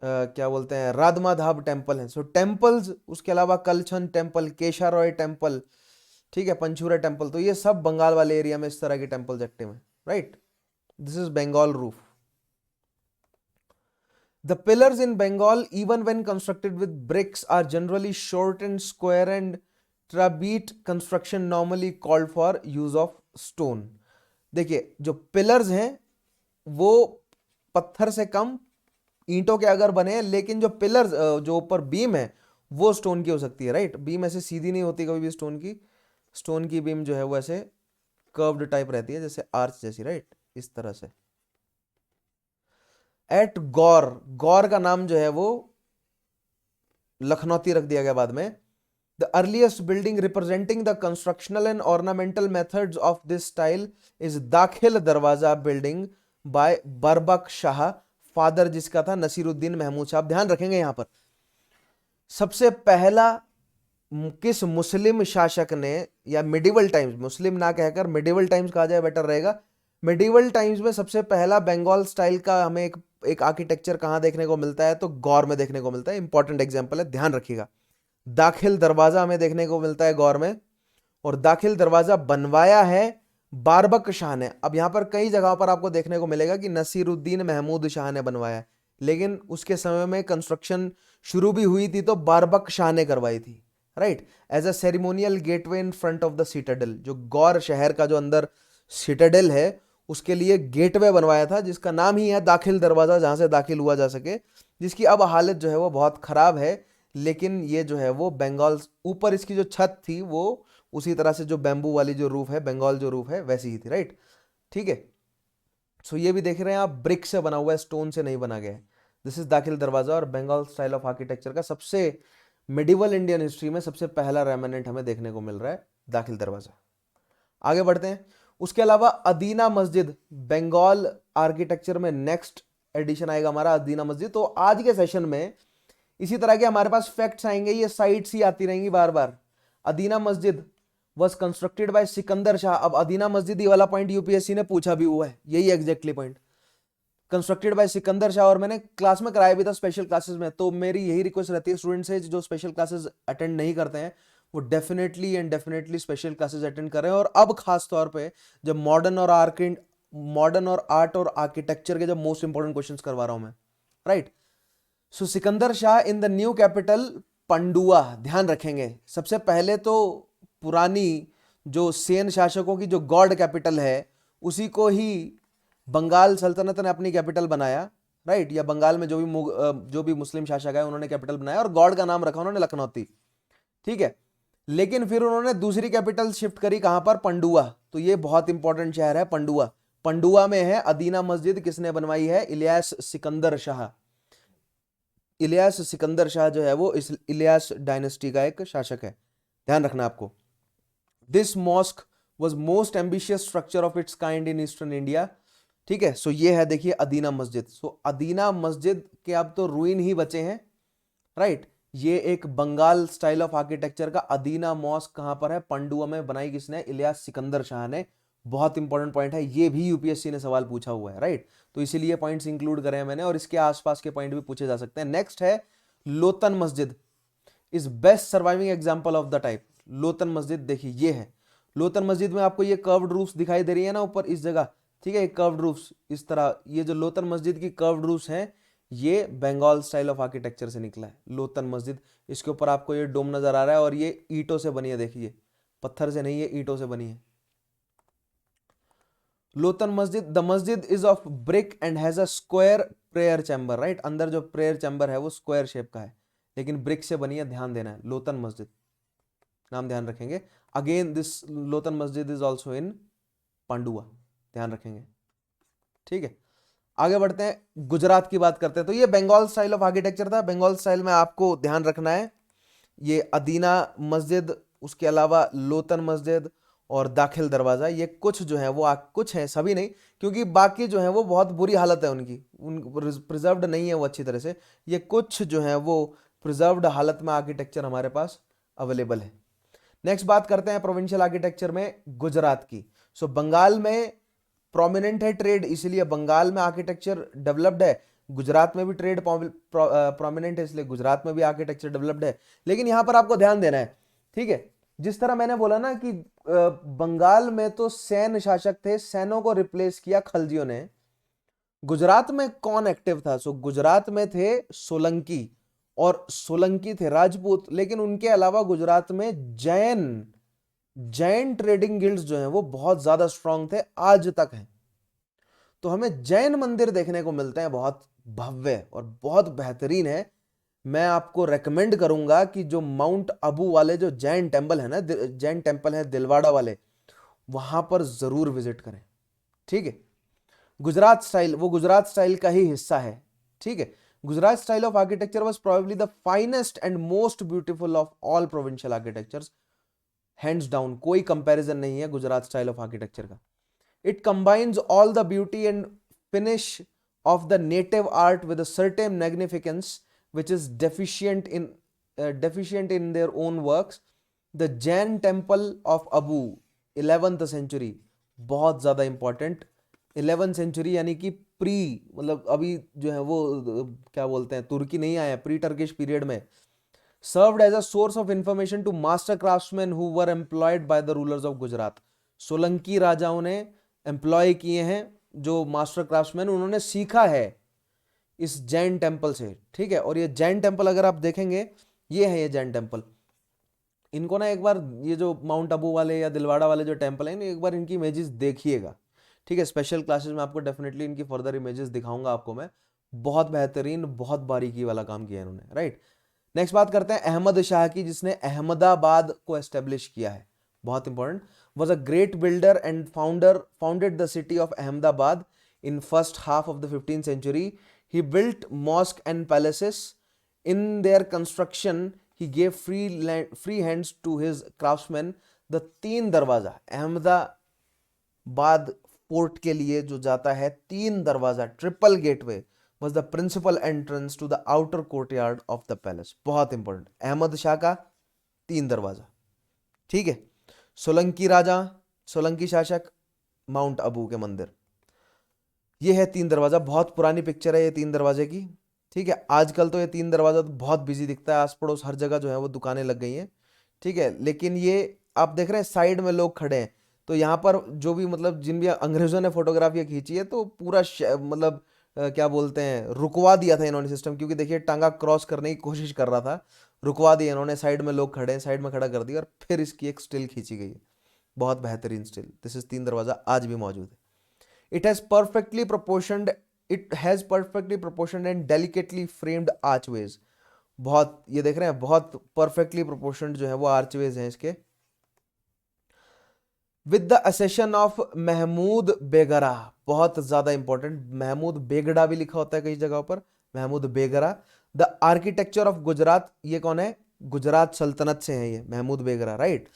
क्या बोलते हैं, राधमाधाब टेम्पल है। सो टेम्पल्स, उसके अलावा कलछन टेम्पल, केशारॉय टेम्पल, ठीक है, पंचूरा टेम्पल, तो ये सब बंगाल वाले एरिया में इस तरह के टेम्पल्स एक्टिव हैं, right. This is Bengal roof. The pillars in Bengal, even when constructed with bricks, are generally short and square, and trabeat construction normally called for use of stone. देखिए जो पिलर्स हैं वो पत्थर से कम, ईंटों के अगर बने हैं, लेकिन जो पिलर्स, जो ऊपर बीम है वो स्टोन की हो सकती है, राइट। बीम ऐसे सीधी नहीं होती कभी भी स्टोन की बीम जो है वो ऐसे कर्व्ड टाइप रहती है, जैसे आर्च जैसी, राइट, इस तरह से। एट गौर, गौर का नाम जो है वो लखनौती रख दिया गया बाद में। The earliest building representing the constructional and ornamental methods of this style is दाखिल दरवाजा बिल्डिंग बाय बरबक शाह, फादर जिसका था नसीरुद्दीन महमूद शाह। ध्यान रखेंगे यहां पर सबसे पहला किस मुस्लिम शासक ने, या मिडिवल टाइम्स, मुस्लिम ना कहकर मिडिवल टाइम्स कहा जाए बेटर रहेगा, मिडिवल टाइम्स में सबसे पहला बंगाल स्टाइल का हमें एक आर्किटेक्चर कहां देखने को मिलता है, तो गौर में देखने को मिलता है। इंपॉर्टेंट एग्जांपल है, ध्यान रखिएगा। दाखिल दरवाजा हमें देखने को मिलता है गौर में, और दाखिल दरवाजा बनवाया है बारबक शाह ने। अब यहां पर कई जगहों पर आपको देखने को मिलेगा कि नसीरुद्दीन महमूद शाह ने बनवाया है, लेकिन उसके समय में कंस्ट्रक्शन शुरू भी हुई थी तो बारबक शाह ने करवाई थी, right. As a ceremonial gateway in front of the citadel, जो गौर शहर का जो अंदर सिटाडेल है उसके लिए गेटवे बनवाया था, जिसका नाम ही है दाखिल दरवाजा, जहां से दाखिल हुआ जा सके, जिसकी अब हालत जो है वो बहुत खराब है। लेकिन ये जो है वो बंगाल, ऊपर इसकी जो छत थी वो उसी तरह से जो बैम्बू वाली जो रूफ है, बंगाल जो रूफ है वैसी ही थी, राइट। ठीक है, सो ये भी देख रहे हैं आप, ब्रिक से बना हुआ है, स्टोन से नहीं बना गया है। दिस इज दाखिल दरवाजा, और बंगाल स्टाइल ऑफ आर्किटेक्चर का सबसे मिडिवल इंडियन हिस्ट्री में सबसे पहला रेमिनेंट हमें देखने को मिल रहा है, दाखिल दरवाजा। आगे बढ़ते हैं। उसके अलावा अदीना मस्जिद, बंगाल आर्किटेक्चर में नेक्स्ट एडिशन आएगा हमारा अदीना मस्जिद। तो आज के सेशन में इसी तरह के हमारे पास फैक्ट्स आएंगे, ये साइट्स ही आती रहेंगी बार बार। अदीना मस्जिद was constructed by Sikandar Shah. अब अदीना मस्जिद, ये वाला पॉइंट यूपीएससी ने पूछा भी हुआ है, यही exactly point, constructed by Sikandar Shah. और मैंने क्लास में कराया भी था स्पेशल क्लासेस में, तो मेरी यही रिक्वेस्ट रहती है स्टूडेंट से जो स्पेशल क्लासेस अटेंड नहीं करते हैं वो definitely and definitely special classes attend करें। और अब खास तौर पे जब मॉडर्न और आर्ट और आर्किटेक्चर के जब मोस्ट इंपॉर्टेंट क्वेश्चंस करवा रहा हूं मैं, right. So Sikandar Shah in the new capital Pandua, ध्यान रखेंगे। सबसे पहले तो पुरानी जो सेन शासकों की जो गॉड कैपिटल है उसी को ही बंगाल सल्तनत ने अपनी कैपिटल बनाया, राइट। या बंगाल में जो भी मुस्लिम शासक है उन्होंने कैपिटल बनाया और गॉड का नाम रखा उन्होंने लखनौती, ठीक है। लेकिन फिर उन्होंने दूसरी कैपिटल शिफ्ट करी, कहां पर, पंडुआ। तो ये बहुत इंपॉर्टेंट शहर है पंडुआ। पंडुआ में है अदीना मस्जिद, किसने बनवाई है, इलियास सिकंदर शाह। इलियास सिकंदर शाह जो है वो इस इलियास डायनेस्टी का एक शासक है, ध्यान रखना आपको। This mosque was most ambitious structure of its kind in eastern India, ठीक है। सो ये है, देखिए, अदीना मस्जिद। सो अदीना मस्जिद के अब तो रूइन ही बचे हैं, राइट। ये एक बंगाल स्टाइल ऑफ आर्किटेक्चर का अदीना मॉस्क कहां पर है, पंडुआ में, बनाई किसने, इलियास सिकंदर शाह ने। बहुत इंपॉर्टेंट पॉइंट है, ये भी यूपीएससी ने सवाल पूछा हुआ है, राइट। तो इसीलिए पॉइंट्स इंक्लूड करे हैं मैंने, और इसके आसपास के पॉइंट भी पूछे जा सकते हैं। नेक्स्ट है Lotan Masjid, is best surviving example of the type. Lotan Masjid देखिए ये है, लोतन मस्जिद में आपको ये कर्व्ड रूफ्स दिखाई दे रही है ना ऊपर इस जगह, ठीक है, कर्व्ड रूफ्स इस तरह। ये जो लोतन मस्जिद की कर्व्ड रूफ्स हैं ये बंगाल स्टाइल ऑफ आर्किटेक्चर से निकला है, लोतन मस्जिद। इसके ऊपर आपको ये डोम नजर आ रहा है और ये ईंटों से बनी है, देखिए, पत्थर से नहीं, ये ईंटों से बनी है लोतन मस्जिद। द मस्जिद is of brick and has a square prayer chamber, right. अंदर जो प्रेयर चैम्बर है वो स्क्वायर शेप का है, लेकिन ब्रिक से बनी है, ध्यान देना है। लोतन मस्जिद नाम ध्यान रखेंगे। Again this लोतन Masjid is also in Pandua, ध्यान रखेंगे, ठीक है। आगे बढ़ते हैं, गुजरात की बात करते हैं। तो ये बंगाल स्टाइल ऑफ आर्किटेक्चर था। बंगाल स्टाइल में आपको ध्यान रखना है ये अदीना मस्जिद, उसके अलावा लोतन मस्जिद और दाखिल दरवाजा, ये कुछ जो है वो कुछ है, सभी नहीं, क्योंकि बाकी जो है वो बहुत बुरी हालत है उनकी, प्रिजर्व्ड नहीं है वो अच्छी तरह से। ये कुछ जो है वो प्रिजर्व्ड हालत में आर्किटेक्चर हमारे पास अवेलेबल है। नेक्स्ट बात करते हैं प्रोविंशियल आर्किटेक्चर में गुजरात की। सो बंगाल में प्रोमिनेंट है ट्रेड, इसलिए बंगाल में आर्किटेक्चर डेवलप्ड है। गुजरात में भी ट्रेड प्रोमिनेंट है, इसलिए गुजरात में भी आर्किटेक्चर डेवलप्ड है। लेकिन यहां पर आपको ध्यान देना है, ठीक है, जिस तरह मैंने बोला ना कि बंगाल में तो सैन शासक थे, सैनों को रिप्लेस किया खलजियों ने। गुजरात में कौन एक्टिव था, सो गुजरात में थे सोलंकी, और सोलंकी थे राजपूत। लेकिन उनके अलावा गुजरात में जैन जैन ट्रेडिंग गिल्ड्स जो हैं वो बहुत ज्यादा स्ट्रांग थे, आज तक हैं। तो हमें जैन मंदिर देखने को मिलते हैं, बहुत भव्य और बहुत बेहतरीन है। मैं आपको रेकमेंड करूंगा कि जो माउंट अबू वाले जो जैन टेंपल है ना, जैन टेंपल है दिलवाड़ा वाले, वहां पर जरूर विजिट करें, ठीक है। गुजरात स्टाइल, वो गुजरात स्टाइल का ही हिस्सा है, ठीक है। Gujarat style of architecture was probably the finest and most beautiful of all provincial architectures, hands down, कोई कंपैरिजन नहीं है गुजरात स्टाइल ऑफ आर्किटेक्चर का। It combines all the beauty and finish of the native art with a certain magnificence which is deficient in deficient in their own works. The Jain temple of Abu 11th century, बहुत ज़्यादा important, 11th century यानी कि pre, मतलब अभी जो है वो क्या बोलते हैं, तुर्की नहीं आया, प्री टर्किश पीरियड में, served as a source of information to master craftsmen who were employed by the rulers of Gujarat. Solanki राजाओं ने एम्प्लॉय किए हैं जो मास्टर क्राफ्ट्समैन, उन्होंने सीखा है इस जैन टेम्पल से, ठीक है। और ये जैन टेम्पल अगर आप देखेंगे, ये है ये जैन टेम्पल। इनको ना एक बार ये जो माउंट आबू वाले या दिलवाड़ा वाले जो टेम्पल हैं, एक बार इनकी इमेजेस देखिएगा, ठीक है। स्पेशल क्लासेस में आपको डेफिनेटली इनकी फर्दर इमेजेस दिखाऊंगा आपको मैं। बहुत बेहतरीन, बहुत बारीकी वाला काम किया है इन्होंने, राइट। नेक्स्ट बात करते हैं अहमद शाह की, जिसने अहमदाबाद को एस्टेब्लिश किया है, बहुत important. Was a great builder and founded the city of Ahmedabad in first half of the 15th century. He built mosque and palaces. In their construction, he gave free hands to his craftsmen. The तीन दरवाजा, Ahmedabad fort के लिए जो जाता है, तीन दरवाजा, triple gateway, was the principal entrance to the outer courtyard of the palace. बहुत इंपॉर्टेंट, अहमद शाह का तीन दरवाजा, ठीक है। सोलंकी राजा, सोलंकी शासक, माउंट आबू के मंदिर, ये है तीन दरवाजा। बहुत पुरानी पिक्चर है ये तीन दरवाजे की, ठीक है। आजकल तो ये तीन दरवाजा तो बहुत बिजी दिखता है, आस पड़ोस हर जगह जो है वो दुकानें लग गई हैं, ठीक है। लेकिन ये आप देख रहे हैं साइड में लोग खड़े हैं, तो यहाँ पर जो भी मतलब जिन भी अंग्रेजों ने फोटोग्राफी खींची है, तो पूरा मतलब क्या बोलते हैं, रुकवा दिया था इन्होंने सिस्टम, क्योंकि देखिए टांगा क्रॉस करने की कोशिश कर रहा था, रुकवा दिया इन्होंने, साइड में लोग खड़े हैं, साइड में खड़ा कर दिया, और फिर इसकी एक स्टिल खींची गई है, बहुत बेहतरीन स्टिल। दिस इज तीन दरवाजा, आज भी मौजूद है। It has perfectly proportioned, it has perfectly proportioned and delicately framed archways. बहुत, ये देख रहे हैं, बहुत perfectly proportioned जो है वो archways हैं इसके। With the accession of Mahmood बेगरा, बहुत ज्यादा इंपॉर्टेंट, महमूद बेगड़ा भी लिखा होता है कई जगहों पर, महमूद बेगरा। द आर्किटेक्चर ऑफ गुजरात, ये कौन है, गुजरात सल्तनत से है ये महमूद बेगरा, right.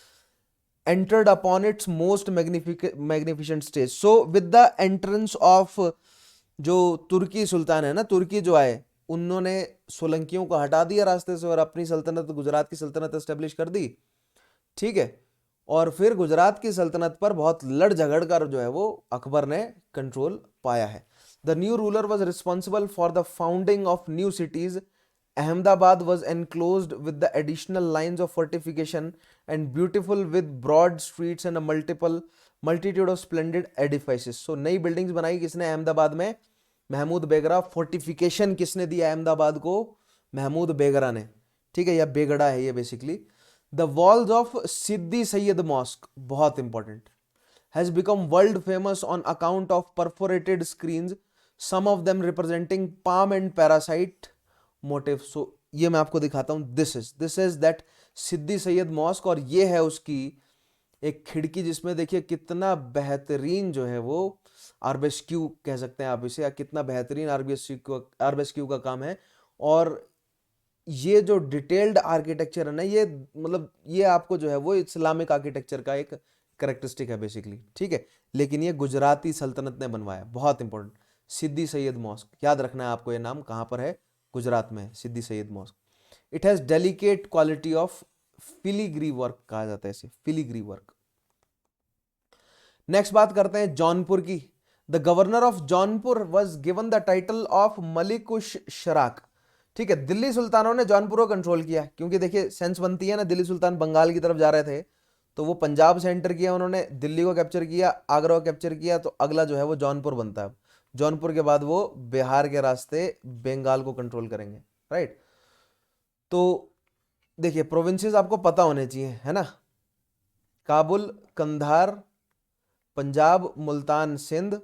entered upon its most magnificent stage. So with the entrance of जो तुर्की सुल्तान है ना, तुर्की जो आए, उन्होंने सोलंकियों को हटा दिया रास्ते से और अपनी सल्तनत, गुजरात की सल्तनत एस्टेब्लिश कर दी, ठीक है। और फिर गुजरात की सल्तनत पर बहुत लड़ झगड़ कर जो है वो अकबर ने कंट्रोल पाया है। The new ruler was responsible for the founding of new cities. Ahmedabad was enclosed with the additional lines of fortification and beautiful with broad streets and a multitude of splendid edifices. So नई buildings बनाई किसने अहमदाबाद में, महमूद बेगरा। Fortification किसने दिया अहमदाबाद को, महमूद बेगरा ने, ठीक है, या बेगड़ा है ये बेसिकली। The walls of Sidi Saiyyed mosque, बहुत important, has become world famous on account of perforated screens, some of them representing palm and parasite motive. So ये मैं आपको दिखाता हूं, this is that Sidi Saiyyed mosque, और ये है उसकी एक खिड़की जिसमें देखिए कितना बेहतरीन जो है वो आरबेस्क्यू कह सकते हैं आप इसे, या कितना बेहतरीन आरबेस्क्यू का काम है। और ये जो डिटेल्ड आर्किटेक्चर है ना, ये मतलब ये आपको जो है वो इस्लामिक आर्किटेक्चर का एक करेक्टरिस्टिक है बेसिकली, ठीक है। लेकिन ये गुजराती सल्तनत ने बनवाया, बहुत इंपॉर्टेंट, सिद्दी सैयद मॉस्क, याद रखना है आपको, ये नाम कहाँ पर है, गुजरात में, Sidi Saiyyed mosque. It has delicate quality of filigree work, कहा जाता है इसे, फिलीग्री वर्क। नेक्स्ट बात करते हैं जौनपुर की। The governor of Jaunpur was given the title of Malik us Sharq, ठीक है। दिल्ली सुल्तानों ने जौनपुर को कंट्रोल किया, क्योंकि देखिए सेंस बनती है ना, दिल्ली सुल्तान बंगाल की तरफ जा रहे थे, तो वो पंजाब से एंटर किया उन्होंने, दिल्ली को कैप्चर किया, आगरा को कैप्चर किया, तो अगला जो है वो जौनपुर बनता है। जौनपुर के बाद वो बिहार के रास्ते बंगाल को कंट्रोल करेंगे, राइट। तो देखिए प्रोविंसेस आपको पता होने चाहिए, है ना, काबुल, कंधार, पंजाब, मुल्तान, सिंध,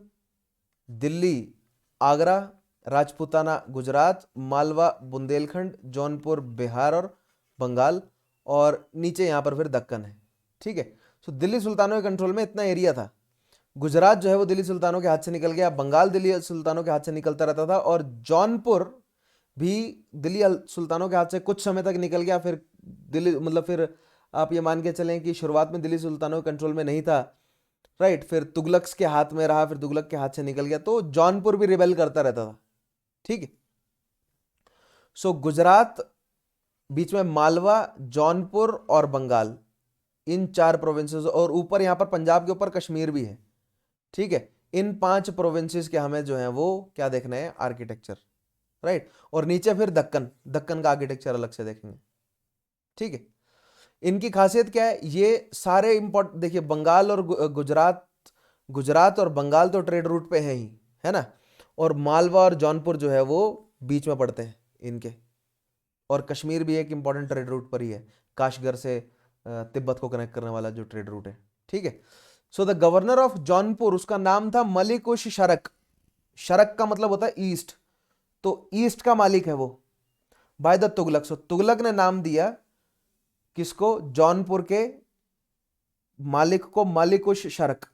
दिल्ली, आगरा, राजपूताना गुजरात, मालवा बुंदेलखंड, जौनपुर बिहार और बंगाल, और नीचे यहां पर फिर दक्कन है, ठीक है। तो दिल्ली सुल्तानों के कंट्रोल में इतना एरिया था। गुजरात जो है वो दिल्ली सुल्तानों के हाथ से निकल गया, बंगाल दिल्ली सुल्तानों के हाथ से निकलता रहता था, और जौनपुर भी दिल्ली सुल्तानों के हाथ से कुछ समय तक निकल गया। फिर दिल्ली मतलब फिर आप ये मान के चलें कि शुरुआत में दिल्ली सुल्तानों के कंट्रोल में नहीं था, राइट। फिर तुगलक्स के हाथ में रहा, फिर तुगलक के हाथ से निकल गया, तो जौनपुर भी रिबेल करता रहता था, ठीक है। सो गुजरात बीच में मालवा, जौनपुर और बंगाल, इन 4 प्रोविंसेस, और ऊपर यहां पर पंजाब के ऊपर कश्मीर भी है। ठीक है, इन 5 प्रोविंसेस के हमें जो है वो क्या देखना है, आर्किटेक्चर, राइट। और नीचे फिर दक्कन, दक्कन का आर्किटेक्चर अलग से देखेंगे। ठीक है, इनकी खासियत क्या है, ये सारे इंपॉर्टेंट, देखिए बंगाल और गुजरात, गुजरात और बंगाल तो ट्रेड रूट पे है ही, है ना, और मालवा और जौनपुर जो है वो बीच में पड़ते हैं इनके, और कश्मीर भी एक इंपॉर्टेंट ट्रेड रूट पर ही है, काशगर से तिब्बत को कनेक्ट करने वाला जो ट्रेड रूट है। ठीक है, so the governor of Jaunpur, उसका नाम था मलिक उश शरक। शरक का मतलब होता है ईस्ट, तो ईस्ट का मालिक है वो, बाय द तुगलक। सो तुगलक ने नाम दिया किसको, जौनपुर के मालिक को मलिक उश शरक,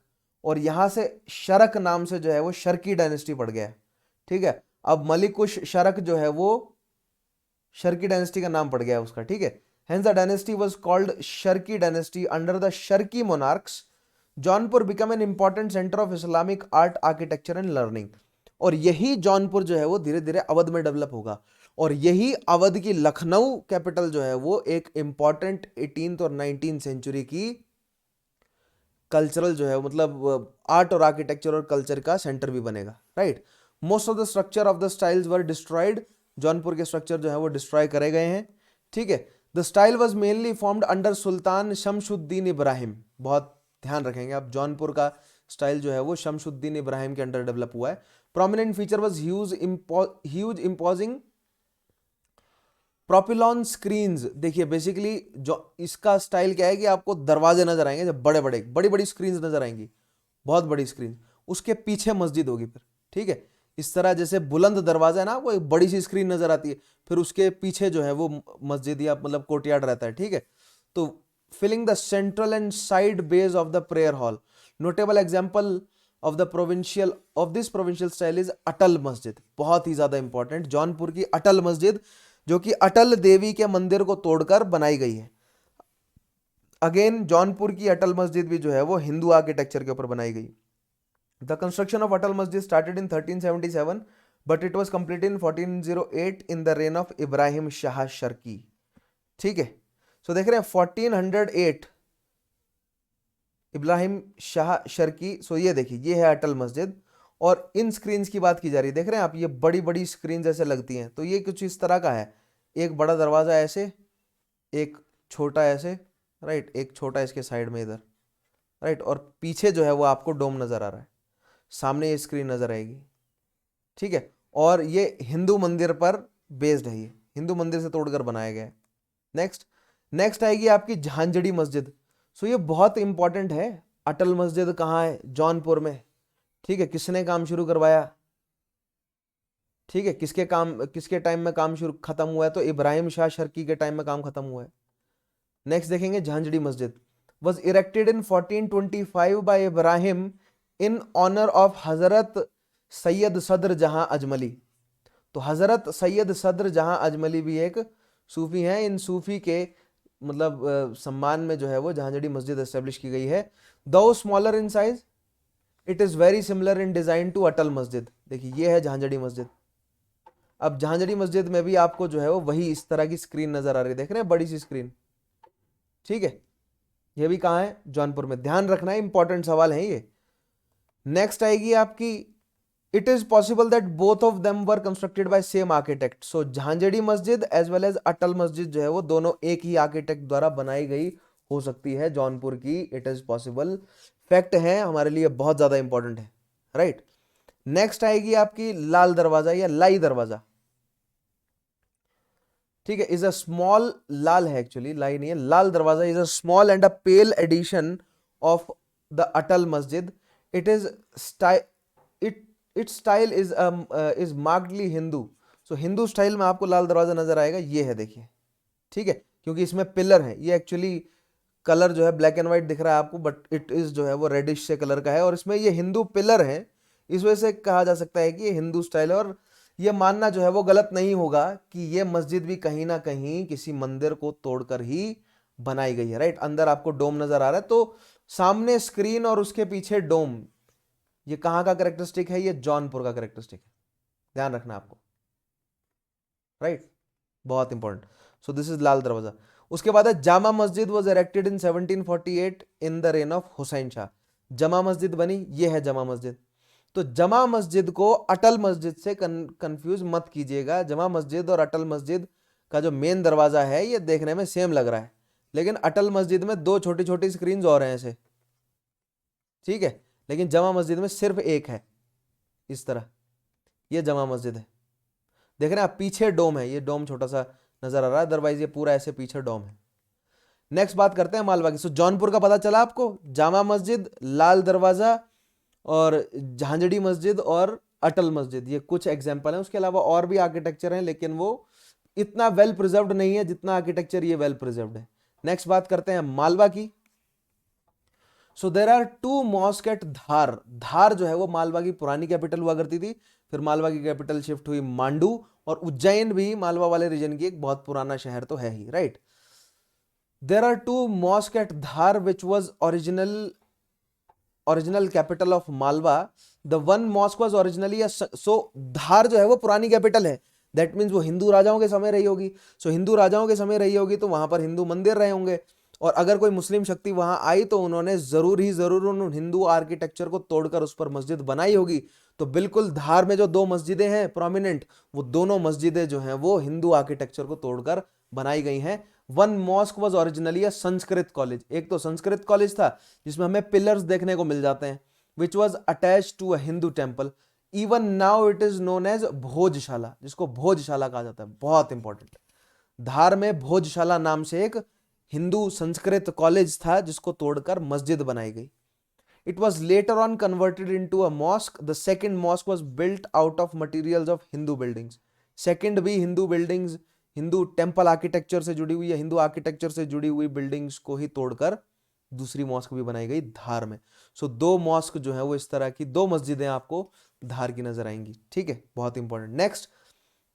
और यहां से शरक नाम से जो है वो शर्की डायनेस्टी पड़ गया। ठीक है, अब मलिक उश शरक जो है वो शर्की डायनेस्टी का नाम पड़ गया उसका। ठीक है, hence the dynasty was called Sharki dynasty under the Sharki monarchs. Jaunpur become an important centre of Islamic art, architecture and learning. और यही जौनपुर जो है वो धीरे धीरे अवध में डेवलप होगा, और यही अवध की लखनऊ कैपिटल जो है वो एक इंपॉर्टेंट 18th और 19th सेंचुरी की कल्चरल जो है, मतलब आर्ट और आर्किटेक्चर और कल्चर का सेंटर भी बनेगा, right. Most of the structure of the styles were destroyed, Jaunpur के स्ट्रक्चर जो है वो डिस्ट्रॉय करे गए हैं। ठीक है, the style was mainly formed under sultan Shamsuddin Ibrahim. बहुत ध्यान रखेंगे आप, जौनपुर का स्टाइल जो है वो शमशुद्दीन इब्राहिम के अंडर डेवलप हुआ है। Prominent feature was huge imposing propylon screens. देखिए बेसिकली जो इसका स्टाइल क्या है कि आपको दरवाजे नजर आएंगे, जब बड़े बड़े बड़ी बड़ी स्क्रीन्स नजर आएंगी, बहुत बड़ी स्क्रीन, उसके पीछे मस्जिद होगी फिर। ठीक है, इस तरह जैसे बुलंद दरवाजा है ना, वो एक बड़ी सी स्क्रीन नजर आती है, फिर उसके पीछे जो है वो मस्जिद या मतलब कोर्टयार्ड रहता है। ठीक है, तो filling the central and side bays of the prayer hall. Notable example of the provincial of this provincial style is Atala Masjid. बहुत ही ज्यादा इंपॉर्टेंट, जौनपुर की अटल मस्जिद, जो कि अटल देवी के मंदिर को तोड़कर बनाई गई है। अगेन जौनपुर की अटल मस्जिद भी जो है वो हिंदू आर्किटेक्चर के ऊपर बनाई गई। द कंस्ट्रक्शन ऑफ अटल मस्जिद started in 1377 but it was completed in 1408 in the reign of Ibrahim Shah Sharki. ठीक है, सो देख रहे हैं 1408 इब्राहिम शाह शर्की। सो ये देखिए, ये है अटल मस्जिद, और इन स्क्रीन्स की बात की जा रही है, देख रहे हैं आप, ये बड़ी बड़ी स्क्रीन जैसे लगती हैं, तो ये कुछ इस तरह का है, एक बड़ा दरवाजा ऐसे, एक छोटा ऐसे, राइट, एक छोटा इसके साइड में इधर, राइट, और पीछे जो है वो आपको डोम नजर आ रहा है, सामने ये स्क्रीन नजर आएगी। ठीक है, और ये हिंदू मंदिर पर बेस्ड है, ये हिंदू मंदिर से तोड़कर बनाया गया है। नेक्स्ट नेक्स्ट आएगी आपकी झांझड़ी मस्जिद। सो ये बहुत इंपॉर्टेंट है। अटल मस्जिद कहाँ है, जौनपुर में। ठीक है, किसने काम शुरू करवाया, ठीक है, किसके टाइम में काम शुरू खत्म हुआ है, तो इब्राहिम शाह शर्की के टाइम में काम खत्म हुआ है। नेक्स्ट देखेंगे झांझड़ी मस्जिद was erected in 1425 by Ibrahim in honor of हजरत सैयद सदर जहां अजमली। तो हजरत सैयद सदर जहां अजमली भी एक सूफी हैं, इन सूफी के मतलब सम्मान में जो है वो झांझड़ी मस्जिद एस्टेब्लिश की गई है। Though smaller in size, it is very similar in design to Atala Masjid. देखिए ये है झांझड़ी मस्जिद। अब झांझड़ी मस्जिद में भी आपको जो है वो वही इस तरह की स्क्रीन नजर आ रही है, देख रहे हैं, बड़ी सी स्क्रीन। ठीक है, ये भी कहाँ है, जौनपुर में। ध्यान रखना है, इंपॉर्टेंट सवाल है ये। नेक्स्ट आएगी आपकी, it is possible that both of them were constructed by same architect. So Jhanjhri Masjid as well as अटल मस्जिद जो है वो दोनों एक ही आर्किटेक्ट द्वारा बनाई गई हो सकती है जौनपुर की। इट इज पॉसिबल, फैक्ट है, हमारे लिए बहुत ज्यादा इंपॉर्टेंट है, राइट। नेक्स्ट आएगी आपकी लाल दरवाजा या लाई दरवाजा। ठीक है, इज अ स्मॉल, लाल है एक्चुअली, लाई नहीं है, Lal Darwaza is a small and a pale edition of the Atala Masjid. It is its style is markedly Hindu. So Hindu style में आपको लाल दरवाजा नजर आएगा, ये है देखिए। ठीक है, क्योंकि इसमें पिलर है, ये एक्चुअली कलर जो है ब्लैक एंड व्हाइट दिख रहा है आपको, बट इट इज जो है वो रेडिश से कलर का है, और इसमें ये हिंदू पिलर है, इस वजह से कहा जा सकता है कि ये हिंदू स्टाइल है। और ये मानना जो है वो गलत नहीं होगा कि ये मस्जिद भी कहीं ना कहीं किसी मंदिर को तोड़कर ही बनाई गई है, राइट। अंदर आपको डोम नजर आ रहा है, तो सामने स्क्रीन और उसके पीछे डोम, ये कहां का करेक्टरिस्टिक है, ये जौनपुर का करेक्टरिस्टिक है, ध्यान रखना आपको, राइट, बहुत इंपॉर्टेंट। सो दिस इज लाल दरवाजा। उसके बाद है Jama Masjid was erected in 1748 in the reign of Hussain Shah. जमा मस्जिद बनी, ये है जमा मस्जिद। तो जमा मस्जिद को अटल मस्जिद से कंफ्यूज मत कीजिएगा। जमा मस्जिद और अटल मस्जिद का जो मेन दरवाजा है ये देखने में सेम लग रहा है, लेकिन अटल मस्जिद में दो छोटी छोटी स्क्रीन और हैं ऐसे, ठीक है, लेकिन जमा मस्जिद में सिर्फ एक है इस तरह। ये जमा मस्जिद है, देख रहे हैं आप, पीछे डोम है, ये डोम छोटा सा नजर आ रहा है, अदरवाइज ये पूरा ऐसे पीछे डोम है। नेक्स्ट बात करते हैं मालवा की। सो जौनपुर का पता चला आपको, जामा मस्जिद, लाल दरवाजा और झांझड़ी मस्जिद और अटल मस्जिद, ये कुछ एग्जाम्पल हैं। उसके अलावा और भी आर्किटेक्चर हैं, लेकिन वो इतना वेल प्रिजर्व्ड नहीं है जितना आर्किटेक्चर ये वेल प्रिजर्व्ड है। नेक्स्ट बात करते हैं मालवा की। So there are two mosque at Dhar. Dhar जो है वो मालवा की पुरानी कैपिटल हुआ करती थी, फिर मालवा की कैपिटल शिफ्ट हुई मांडू, और उज्जैन भी मालवा वाले रीजन की एक बहुत पुराना शहर तो है ही, right. There are two mosque at Dhar which was original capital of Malwa. The one mosque was originally, so Dhar जो है वो पुरानी कैपिटल है, दैट मीन्स वो हिंदू राजाओं के समय रही होगी। सो हिंदू राजाओं के समय रही होगी तो वहां पर हिंदू मंदिर रहे होंगे, और अगर कोई मुस्लिम शक्ति वहां आई तो उन्होंने जरूर ही जरूर उन हिंदू आर्किटेक्चर को तोड़कर उस पर मस्जिद बनाई होगी। तो बिल्कुल धार में जो दो मस्जिदें हैं प्रोमिनेंट, वो दोनों मस्जिदें जो हैं वो हिंदू आर्किटेक्चर को तोड़कर बनाई गई हैं। One mosque was originally a Sanskrit college. एक तो संस्कृत कॉलेज था जिसमें हमें पिलर्स देखने को मिल जाते हैं, which was attach to a Hindu temple. Even now it is known as Bhojshala, जिसको भोजशाला कहा जाता है, बहुत इंपॉर्टेंट। धार में भोजशाला नाम से एक हिंदू संस्कृत कॉलेज था जिसको तोड़कर मस्जिद बनाई गई। It was later on converted into a mosque. The second mosque was built out of materials of Hindu buildings. Second भी Hindu buildings, Hindu temple architecture से जुड़ी हुई या हिंदू आर्किटेक्चर से जुड़ी हुई बिल्डिंग्स को ही तोड़कर दूसरी मॉस्क भी बनाई गई धार में। सो दो मॉस्क जो है वो इस तरह की दो मस्जिदें आपको धार की नजर आएंगी, ठीक है, बहुत important. Next,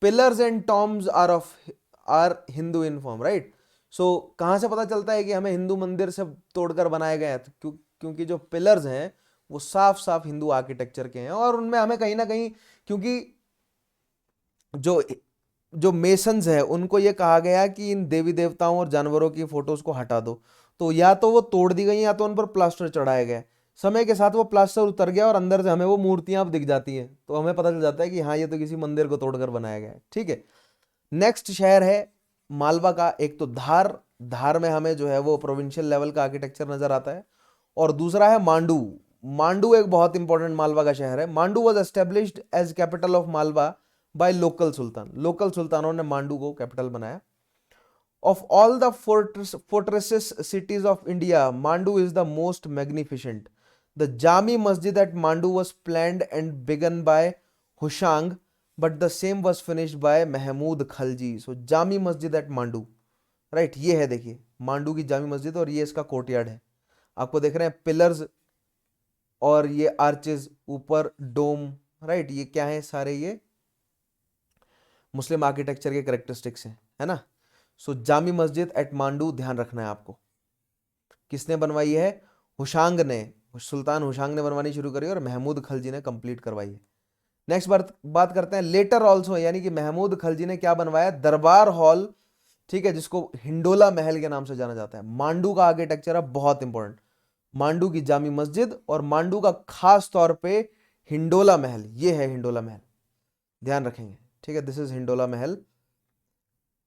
pillars and tombs are Hindu in form, right. So कहां से पता चलता है कि हमें हिंदू मंदिर से तोड़कर बनाए गए हैं? तो क्योंकि जो पिलर्स हैं वो साफ साफ हिंदू आर्किटेक्चर के हैं, और उनमें हमें कहीं ना कहीं, क्योंकि जो जो मेसन्स है उनको ये कहा गया कि इन देवी देवताओं और जानवरों की फोटोज को हटा दो, तो या तो वो तोड़ दी गई या तो उन पर प्लास्टर चढ़ाया गया। समय के साथ वो प्लास्टर उतर गया और अंदर से हमें वो मूर्तियां अब दिख जाती हैं, तो हमें पता चल जाता है कि हाँ ये तो किसी मंदिर को तोड़कर बनाया गया है, ठीक है। नेक्स्ट शहर है मालवा का। एक तो धार, धार में हमें जो है वो प्रोविंशियल लेवल का आर्किटेक्चर नजर आता है, और दूसरा है मांडू। मांडू एक बहुत इंपॉर्टेंट मालवा का शहर है। Mandu was established as capital of Malwa by local sultan. Local सुल्तानों ने मांडू को कैपिटल बनाया। Of all the fortresses cities of India, Mandu is the most magnificent. The Jami Masjid at Mandu was planned and began by Hushang, but the same was finished by Mahmud Khalji. So Jami Masjid at Mandu, right, ये है, देखिए मांडू की जामी मस्जिद, और ये इसका कोर्टयार्ड है। आपको देख रहे हैं पिलर्स और ये आर्चेस, ऊपर डोम, राइट, ये क्या है? सारे ये मुस्लिम आर्किटेक्चर के करेक्टरिस्टिक्स हैं, है ना। सो जामी मस्जिद एट मांडू ध्यान रखना है आपको। किसने बनवाई है? हुशांग ने, सुल्तान हुशांग ने बनवानी शुरू करी और महमूद खलजी ने कंप्लीट करवाई है। नेक्स्ट बात करते हैं लेटर ऑल्सो, यानी कि महमूद खलजी ने क्या बनवाया? दरबार हॉल, ठीक है, जिसको हिंडोला महल के नाम से जाना जाता है। मांडू का आर्किटेक्चर है बहुत इंपॉर्टेंट। मांडू की जामी मस्जिद और मांडू का खास तौर पे हिंडोला महल, ये है हिंडोला महल, ध्यान रखेंगे, ठीक है, this is Hindola Mahal.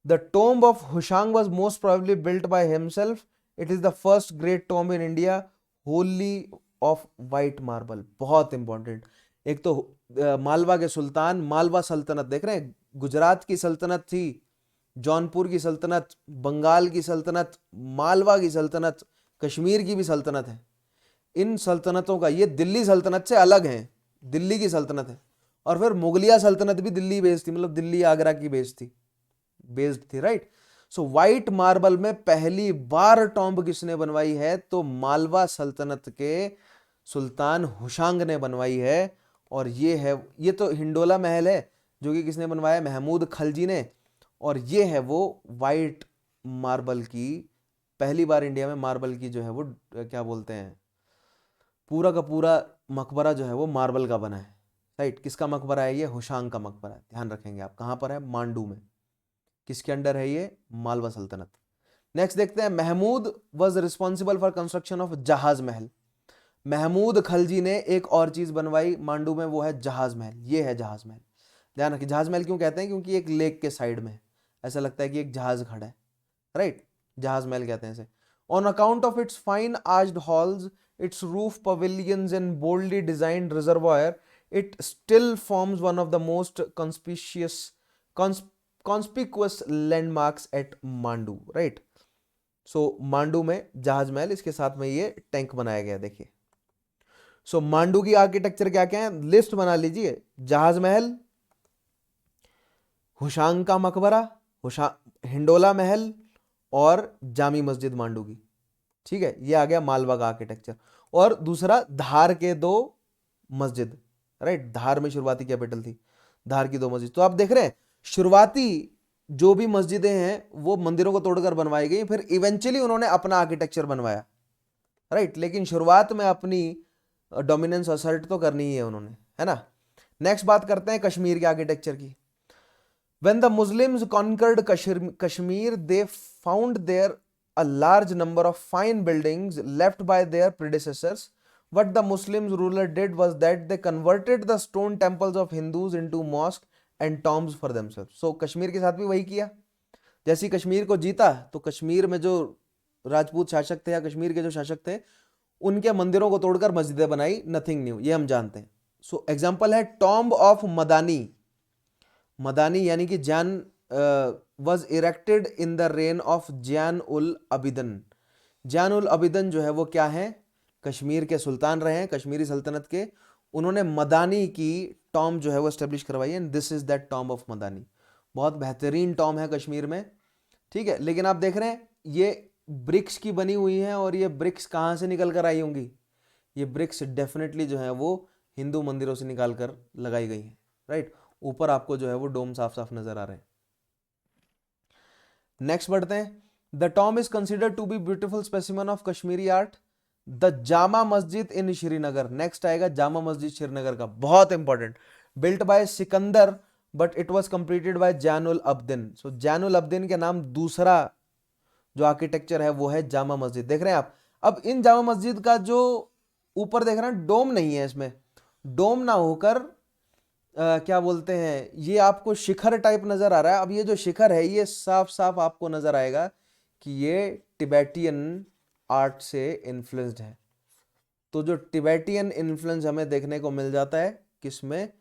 The tomb of Hushang was most probably built by himself. It is the first great tomb in India wholly of white marble, बहुत इंपॉर्टेंट। एक तो मालवा के सुल्तान, मालवा सल्तनत देख रहे हैं, गुजरात की सल्तनत थी, जौनपुर की सल्तनत, बंगाल की सल्तनत, मालवा की सल्तनत, कश्मीर की भी सल्तनत है। इन सल्तनतों का, ये दिल्ली सल्तनत से अलग है, दिल्ली की सल्तनत है। और फिर मुगलिया सल्तनत भी दिल्ली बेस्ड थी, मतलब दिल्ली आगरा की बेस्ड थी, राइट। सो व्हाइट मार्बल में पहली बार टॉम्ब किसने बनवाई है? तो मालवा सल्तनत के सुल्तान हुशांग ने बनवाई है। और ये है, ये तो हिंडोला महल है जो कि किसने बनवाया? महमूद खलजी ने। और ये है वो वाइट मार्बल की, पहली बार इंडिया में मार्बल की जो है वो क्या बोलते हैं, पूरा का पूरा मकबरा जो है वो मार्बल का बना है, राइट। किसका मकबरा है ये? हुशांग का मकबरा है, ध्यान रखेंगे आप। कहां पर है? मांडू में। किसके अंडर है ये? मालवा सल्तनत। नेक्स्ट देखते हैं, Mahmud was responsible for construction of Jahaz Mahal. Mahmood Khalji ने एक और चीज बनवाई मांडू में, वो है जहाज महल। ये है जहाज महल। ध्यान रखिए, जहाज महल क्यों कहते हैं? क्योंकि एक लेक के साइड में ऐसा लगता है कि एक जहाज खड़ा है, राइट? जहाज महल कहते हैं इसे। On account of its fine arched halls, it's roof pavilions and boldly designed reservoir, it still forms one of the most conspicuous landmarks at Mandu, right? So Mandu में जहाज महल, इसके साथ में ये टैंक बनाया गया। देखिए, सो मांडू की आर्किटेक्चर क्या क्या है, लिस्ट बना लीजिए। जहाज महल, हुशांग का मकबरा, हिंडोला महल और जामी मस्जिद मांडू की। ठीक है, ये आ गया मालवा का आर्किटेक्चर। और दूसरा धार के दो मस्जिद, राइट? धार में शुरुआती कैपिटल थी, धार की दो मस्जिद। तो आप देख रहे हैं शुरुआती जो भी मस्जिदें हैं वो मंदिरों को तोड़कर बनवाई गई, फिर इवेंचुअली उन्होंने अपना आर्किटेक्चर बनवाया, राइट? लेकिन शुरुआत में अपनी डोमिनेंस असर्ट तो करनी ही है उन्होंने, है ना? नेक्स्ट बात करते हैं कश्मीर के आर्किटेक्चर की। When the Muslims conquered Kashmir, they found there a large number of fine buildings left by their predecessors. What the Muslim ruler did was that they converted the stone temples of Hindus into mosques and tombs for themselves. So Kashmir के साथ भी वही किया। जैसे ही कश्मीर को जीता तो कश्मीर में जो राजपूत शासक थे या कश्मीर के जो शासक थे उनके मंदिरों को तोड़कर मस्जिदें बनाई। नथिंग न्यू, ये हम जानते हैं। सो एग्जाम्पल है टॉम्ब ऑफ मदानी। मदानी यानी कि Zain was erected in the reign of Zain ul Abidin. Zain ul Abidin जो है वो क्या है? कश्मीर के सुल्तान रहे हैं, कश्मीरी सल्तनत के। उन्होंने मदानी की टॉम जो है वो एस्टेब्लिश करवाई है। This is that Tom of मदानी। बहुत बेहतरीन टॉम है कश्मीर में, ठीक है? लेकिन आप देख रहे हैं ये ब्रिक्स की बनी हुई है, और ये ब्रिक्स कहाँ से निकल कर आई होंगी? ये ब्रिक्स डेफिनेटली जो है वो हिंदू मंदिरों से निकाल कर लगाई गई है, राइट? ऊपर आपको जो है वो डोम साफ साफ नजर आ रहे हैं। नेक्स्ट बढ़ते हैं। The tomb is considered to be beautiful specimen of Kashmiri art. The Jama Masjid in Srinagar. Next आएगा जामा मस्जिद श्रीनगर का, बहुत important. Built by Sikandar but it was completed by Zainul Abidin. So Zainul Abidin के नाम दूसरा जो आर्किटेक्चर है वो है जामा मस्जिद। देख रहे हैं आप? अब इन जामा मस्जिद का जो ऊपर देख रहे हैं डोम नहीं है, इसमें डोम ना होकर क्या बोलते हैं, ये आपको शिखर टाइप नजर आ रहा है। अब ये जो शिखर है ये साफ साफ आपको नजर आएगा कि ये टिबेटियन आर्ट से इन्फ्लुएंस्ड है। तो जो टिबेटियन इन्फ्लुएंस हमें देखने को मिल जाता है किसमें?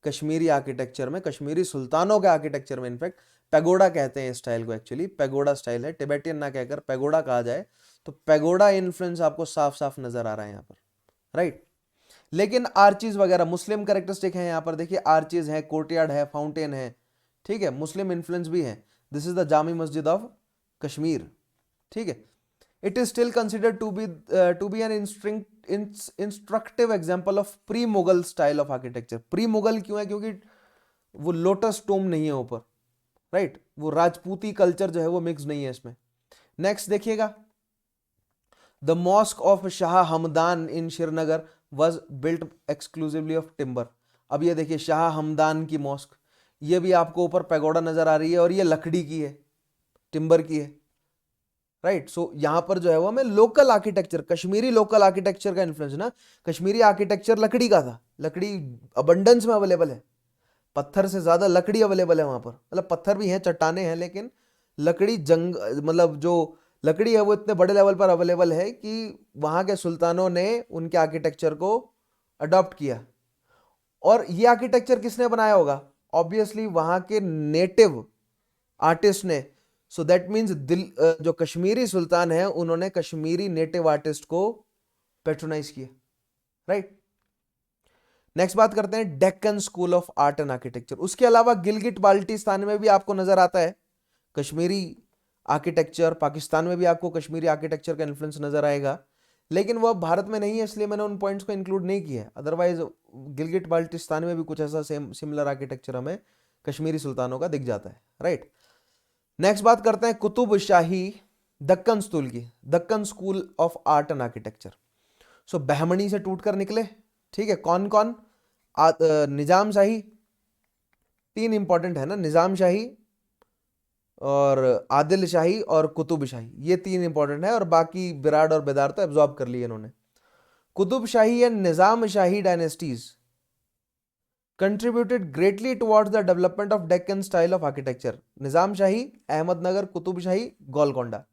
कश्मीरी आर्किटेक्चर में, कश्मीरी सुल्तानों के आर्किटेक्चर में। इनफैक्ट पैगोडा कहते हैं इस स्टाइल को, एक्चुअली पैगोडा स्टाइल है, टिबेटियन ना कहकर पैगोडा कहा जाए। तो पैगोडा इन्फ्लुएंस आपको साफ साफ नजर आ रहा है यहाँ पर, राइट? लेकिन आर्चीज वगैरह मुस्लिम कैरेक्टरिस्टिक है यहाँ पर। देखिए आर्चीज है, कोर्टयार्ड है, फाउंटेन है, ठीक है? मुस्लिम इन्फ्लुएंस भी है। दिस इज द जामी मस्जिद ऑफ कश्मीर, ठीक है? It is still considered to be an instructive example of pre Mughal style of architecture. Pre Mughal क्यों है? क्योंकि वो लोटस टोम नहीं है ऊपर, राइट? वो राजपूती कल्चर जो है वो मिक्स नहीं है इसमें। नेक्स्ट देखिएगा, the mosque of Shah Hamdan in Srinagar was built exclusively of timber. अब ये देखिए शाह हमदान की मॉस्क, ये भी आपको ऊपर पैगोडा नजर आ रही है, और ये लकड़ी की है, टिम्बर की है, राइट? सो यहां पर जो है वो हमें local architecture, Kashmiri local architecture का इन्फ्लुएंस ना। कश्मीरी आर्किटेक्चर लकड़ी का था, लकड़ी अबंडेंस में अवेलेबल है, पत्थर से ज्यादा लकड़ी अवेलेबल है वहां पर। मतलब पत्थर भी हैं, चट्टाने हैं, लेकिन लकड़ी मतलब जो लकड़ी है वो इतने बड़े लेवल पर अवेलेबल है कि वहां के सुल्तानों ने उनके आर्किटेक्चर को अडॉप्ट किया। और ये आर्किटेक्चर किसने बनाया होगा? ऑब्वियसली वहां के नेटिव आर्टिस्ट ने। सो दैट मीन्स जो कश्मीरी सुल्तान है उन्होंने कश्मीरी नेटिव आर्टिस्ट को पेट्रोनाइज किया, राइट? नेक्स्ट बात करते हैं Deccan school of art and architecture. उसके अलावा गिलगिट बाल्टिस्तान में भी आपको नजर आता है कश्मीरी आर्किटेक्चर, पाकिस्तान में भी आपको कश्मीरी आर्किटेक्चर का इन्फ्लुएंस नजर आएगा, लेकिन वह भारत में नहीं है, इसलिए मैंने उन पॉइंट्स को इंक्लूड नहीं किया है। अदरवाइज गिलगिट बाल्टिस्तान में भी कुछ ऐसा सेम सिमिलर आर्किटेक्चर हमें कश्मीरी सुल्तानों का दिख जाता है, राइट? नेक्स्ट बात करते हैं कुतुब शाही दक्कन स्कूल की, Deccan school of art and architecture. So Bahmani से टूटकर निकले, ठीक है? कौन कौन? निजाम शाही, तीन इंपॉर्टेंट है ना, निजाम शाही, और आदिल शाही और कुतुब शाही, ये तीन इंपॉर्टेंट है, और बाकी विराट और बेदार तो एब्जॉर्ब कर लिए इन्होंने। Qutb Shahi and Nizam Shahi dynasties contributed greatly towards the development of Deccan style of architecture। निजाम शाही, अहमदनगर, कुतुब शाही, गोलकोंडा,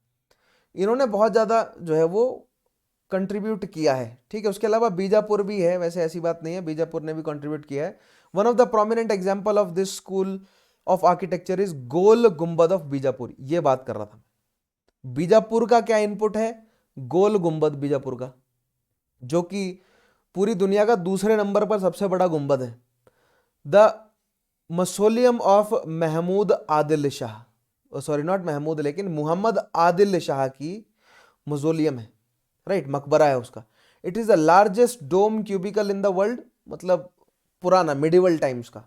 इन्होंने बहुत ज़्यादा जो है वो कंट्रीब्यूट किया है। ठीक है, उसके अलावा बीजापुर भी है, वैसे ऐसी बात नहीं है, बीजापुर ने भी कंट्रीब्यूट किया है। One of the prominent example of this school of architecture is Gol Gumbaz of Bijapur. ये बात कर रहा था। बीजापुर का क्या इनपुट है? गोल गुंबद बीजापुर का, जो कि पूरी दुनिया का दूसरे नंबर पर सबसे बड़ा गुंबद है। The mausoleum of Mahmud Adil Shah, sorry not Mahmud, लेकिन मोहम्मद आदिल शाह की मौजोलियम है, राइट, मकबरा है उसका। It is the largest dome cubicle in the world, मतलब पुराना मिडिवल टाइम्स का,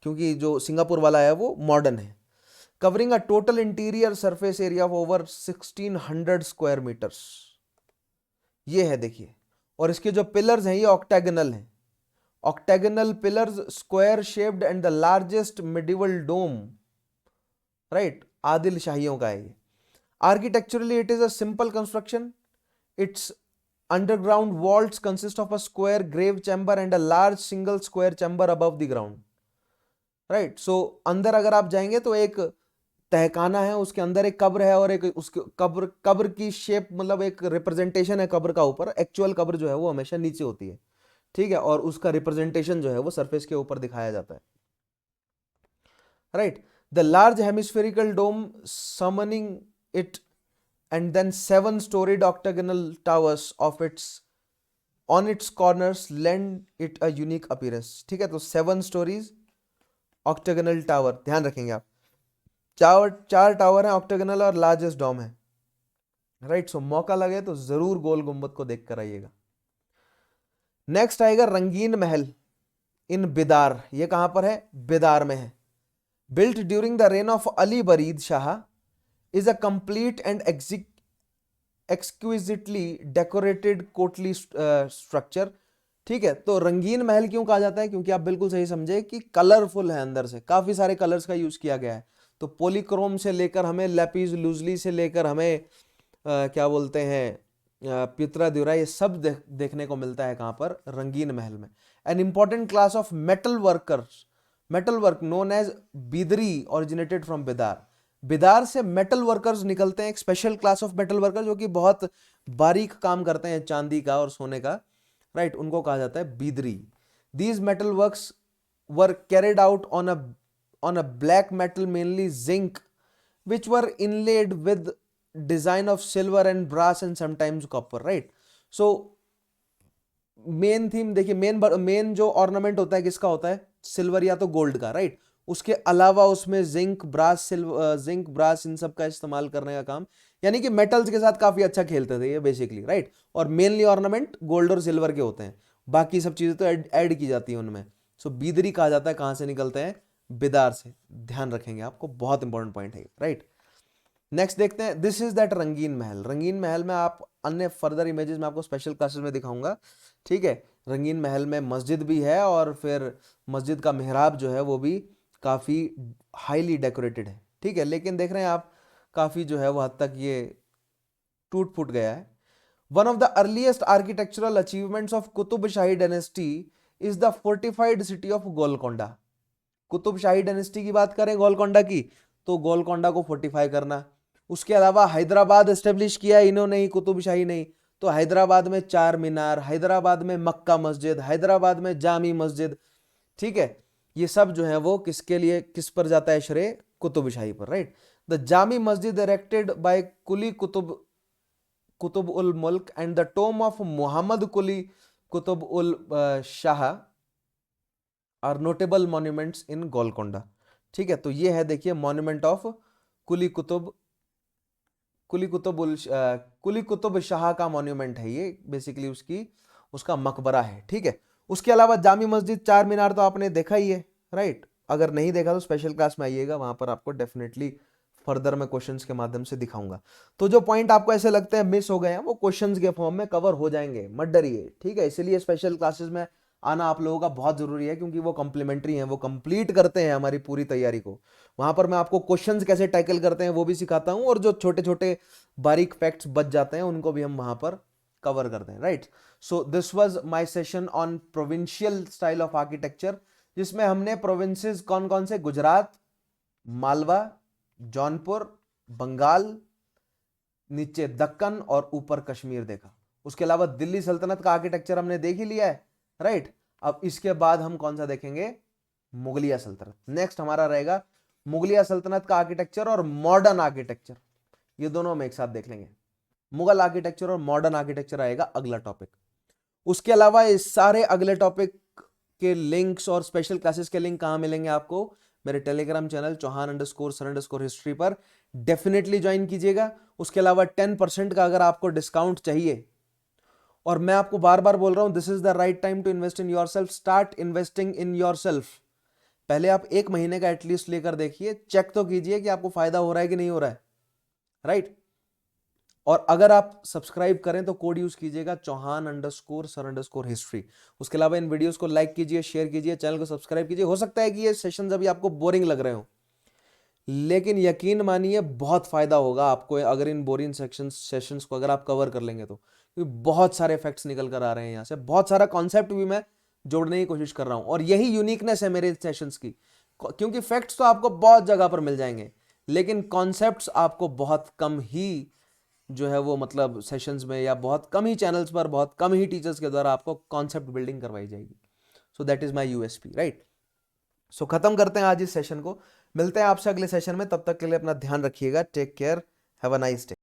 क्योंकि जो सिंगापुर वाला है वो मॉडर्न है। Covering a total interior surface area of over 1600 square metres, ये है देखिए। और इसके जो पिलर्स हैं ये ऑक्टेगनल हैं, octagonal pillars, square shaped and the largest medieval dome, right, Adil शाहियों का है ये। Architecturally it is a simple construction, its underground vaults consist of a square grave chamber and a large single square chamber above the ground, right। So अंदर अगर आप जाएंगे तो एक तहखाना है, उसके अंदर एक कब्र है, और एक उसके कब्र की शेप, मतलब एक रिप्रेजेंटेशन है कब्र का ऊपर, एक्चुअल कब्र जो है वो हमेशा नीचे होती है, ठीक है, और उसका रिप्रेजेंटेशन जो है वो सरफेस के ऊपर दिखाया जाता है, right. The large hemispherical dome summing it and then 7 storied octagonal towers of its on its corners lend it a unique appearance. ठीक है, तो 7 स्टोरीज ऑक्टागोनल टावर, ध्यान रखेंगे आप, चार टावर है ऑक्टागोनल और लार्जेस्ट डोम है, राइट। सो मौका लगे तो जरूर गोल गुंबद को देख कर आइएगा। नेक्स्ट आएगा रंगीन महल इन बिदार, ये कहां पर है? बिदार में है। Built during the reign of Ali Barid Shah, is a complete and exquisitely decorated costly structure. ठीक है, तो रंगीन महल क्यों कहा जाता है? क्योंकि आप बिल्कुल सही समझे कि कलरफुल है, अंदर से काफी सारे कलर्स का यूज किया गया है। तो पॉलीक्रोम से लेकर हमें लैपिस लूजली से लेकर हमें क्या बोलते हैं पित्रा द्युरा, ये सब देखने को मिलता है कहां पर? रंगीन महल में। An important class of metal workers, metal work known as Bidri, originated from Bidar. Bidar से मेटल वर्कर्स निकलते हैं, एक special class of metal worker जो कि बहुत बारीक काम करते हैं चांदी का और सोने का, राइट, उनको कहा जाता है Bidri. These metal works were carried out on a black metal, mainly zinc, which were inlaid with design of silver and brass and sometimes copper, right। so main theme देखिए, मेन जो ऑर्नामेंट होता है किसका होता है? सिल्वर या तो gold का, राइट। उसके अलावा उसमें जिंक, ब्रास इन सब का इस्तेमाल करने का काम, यानी कि मेटल्स के साथ काफी अच्छा खेलते थे ये बेसिकली, राइट। और मेनली ऑर्नामेंट गोल्ड और सिल्वर के होते हैं, बाकी सब चीजें तो ऐड की जाती है उनमें। सो बीदरी कहा जाता है, कहां से निकलते हैं? बिदार से, ध्यान रखेंगे, आपको बहुत इंपॉर्टेंट पॉइंट है, राइट। नेक्स्ट देखते हैं, दिस इज दैट रंगीन महल। रंगीन महल में आप अन्य फर्दर इमेजेस में आपको स्पेशल क्लासेस में दिखाऊंगा, ठीक है। रंगीन महल में मस्जिद भी है, और फिर मस्जिद का मेहराब जो है वो भी काफ़ी हाईली डेकोरेटेड है, ठीक है। लेकिन देख रहे हैं आप, काफ़ी जो है वो हद तक ये टूट फूट गया है। One of the earliest architectural achievements of Qutub shahi dynasty is the fortified city of Golconda. Qutub shahi dynasty की बात करें गोलकोंडा की, तो गोलकोंडा को फोर्टिफाई करना। उसके अलावा हैदराबाद एस्टेब्लिश किया इन्होंने ही, कुतुब शाही नहीं, तो हैदराबाद में चार मीनार, हैदराबाद में मक्का मस्जिद, हैदराबाद में जामी मस्जिद, ठीक है। ये सब जो है वो किसके लिए, किस पर जाता है श्रेय? कुतुब शाही पर, right. The Jami Masjid erected by Quli Qutb ul Mulk and the tomb of Mohammed Quli Qutb ul Shah are notable monuments in Golconda. ठीक है, तो ये है देखिए मॉन्यूमेंट ऑफ कुली कुतुब शाह का मॉन्यूमेंट है ये, बेसिकली उसका मकबरा है, ठीक है। उसके अलावा जामी मस्जिद, चार मीनार तो आपने देखा ही है, राइट। अगर नहीं देखा तो स्पेशल क्लास में आइएगा, वहां पर आपको डेफिनेटली फर्दर मैं क्वेश्चंस के माध्यम से दिखाऊंगा। तो जो पॉइंट आपको ऐसे लगते हैं मिस हो गए हैं, वो क्वेश्चंस के फॉर्म में कवर हो जाएंगे, मत डरिए, ठीक है। इसलिए स्पेशल क्लासेस में आना आप लोगों का बहुत ज़रूरी है, क्योंकि वो कम्प्लीमेंट्री हैं, वो कंप्लीट करते हैं हमारी पूरी तैयारी को। वहाँ पर मैं आपको क्वेश्चंस कैसे टैकल करते हैं वो भी सिखाता हूँ, और जो छोटे छोटे बारीक फैक्ट्स बच जाते हैं उनको भी हम वहाँ पर कवर करते हैं, right. So this was my session on provincial style of architecture, जिसमें हमने प्रोविंसेस कौन कौन से, गुजरात, मालवा, जौनपुर, बंगाल, नीचे दक्कन और ऊपर कश्मीर देखा। उसके अलावा दिल्ली सल्तनत का आर्किटेक्चर हमने देख ही लिया है, राइट। अब इसके बाद हम कौन सा देखेंगे, मुगलिया सल्तनत। नेक्स्ट हमारा रहेगा मुगलिया सल्तनत का आर्किटेक्चर और मॉडर्न आर्किटेक्चर, ये दोनों हम एक साथ देख लेंगे। मुगल आर्किटेक्चर और मॉडर्न आर्किटेक्चर आएगा अगला टॉपिक। उसके अलावा इस सारे अगले टॉपिक के लिंक्स और स्पेशल क्लासेस के लिंक कहां मिलेंगे आपको, मेरे टेलीग्राम चैनल चौहान_सर_हिस्ट्री पर डेफिनेटली ज्वाइन कीजिएगा। उसके अलावा 10% का अगर आपको डिस्काउंट चाहिए, और मैं आपको बार बार बोल रहा हूं, this is the right time to invest in yourself, start investing in yourself. पहले आप 1 महीने का एटलीस्ट लेकर देखिए, चेक तो कीजिए कि आपको फायदा हो रहा है कि नहीं हो रहा है, राइट। और अगर आप सब्सक्राइब करें तो कोड यूज कीजिएगा चौहान_सर_हिस्ट्री। उसके अलावा इन वीडियोस को लाइक कीजिए, शेयर कीजिए, चैनल को सब्सक्राइब कीजिए। हो सकता है कि ये सेशंस अभी आपको बोरिंग लग रहे हो, लेकिन यकीन बहुत फायदा होगा आपको अगर इन बोरिंग सेशंस को अगर आप कवर कर लेंगे तो, क्योंकि बहुत सारे फैक्ट्स निकल कर आ रहे हैं यहाँ से, बहुत सारा कॉन्सेप्ट भी मैं जोड़ने की कोशिश कर रहा हूं, और यही यूनिकनेस है मेरे सेशंस की, क्योंकि फैक्ट्स तो आपको बहुत जगह पर मिल जाएंगे, लेकिन कॉन्सेप्ट्स आपको बहुत कम ही जो है वो मतलब सेशंस में, या बहुत कम ही चैनल्स पर, बहुत कम ही टीचर्स के द्वारा आपको कॉन्सेप्ट बिल्डिंग करवाई जाएगी। So that is my USP, right. So खत्म करते हैं आज इस सेशन को, मिलते हैं आपसे अगले सेशन में, तब तक के लिए अपना ध्यान रखिएगा, take care, have a nice day.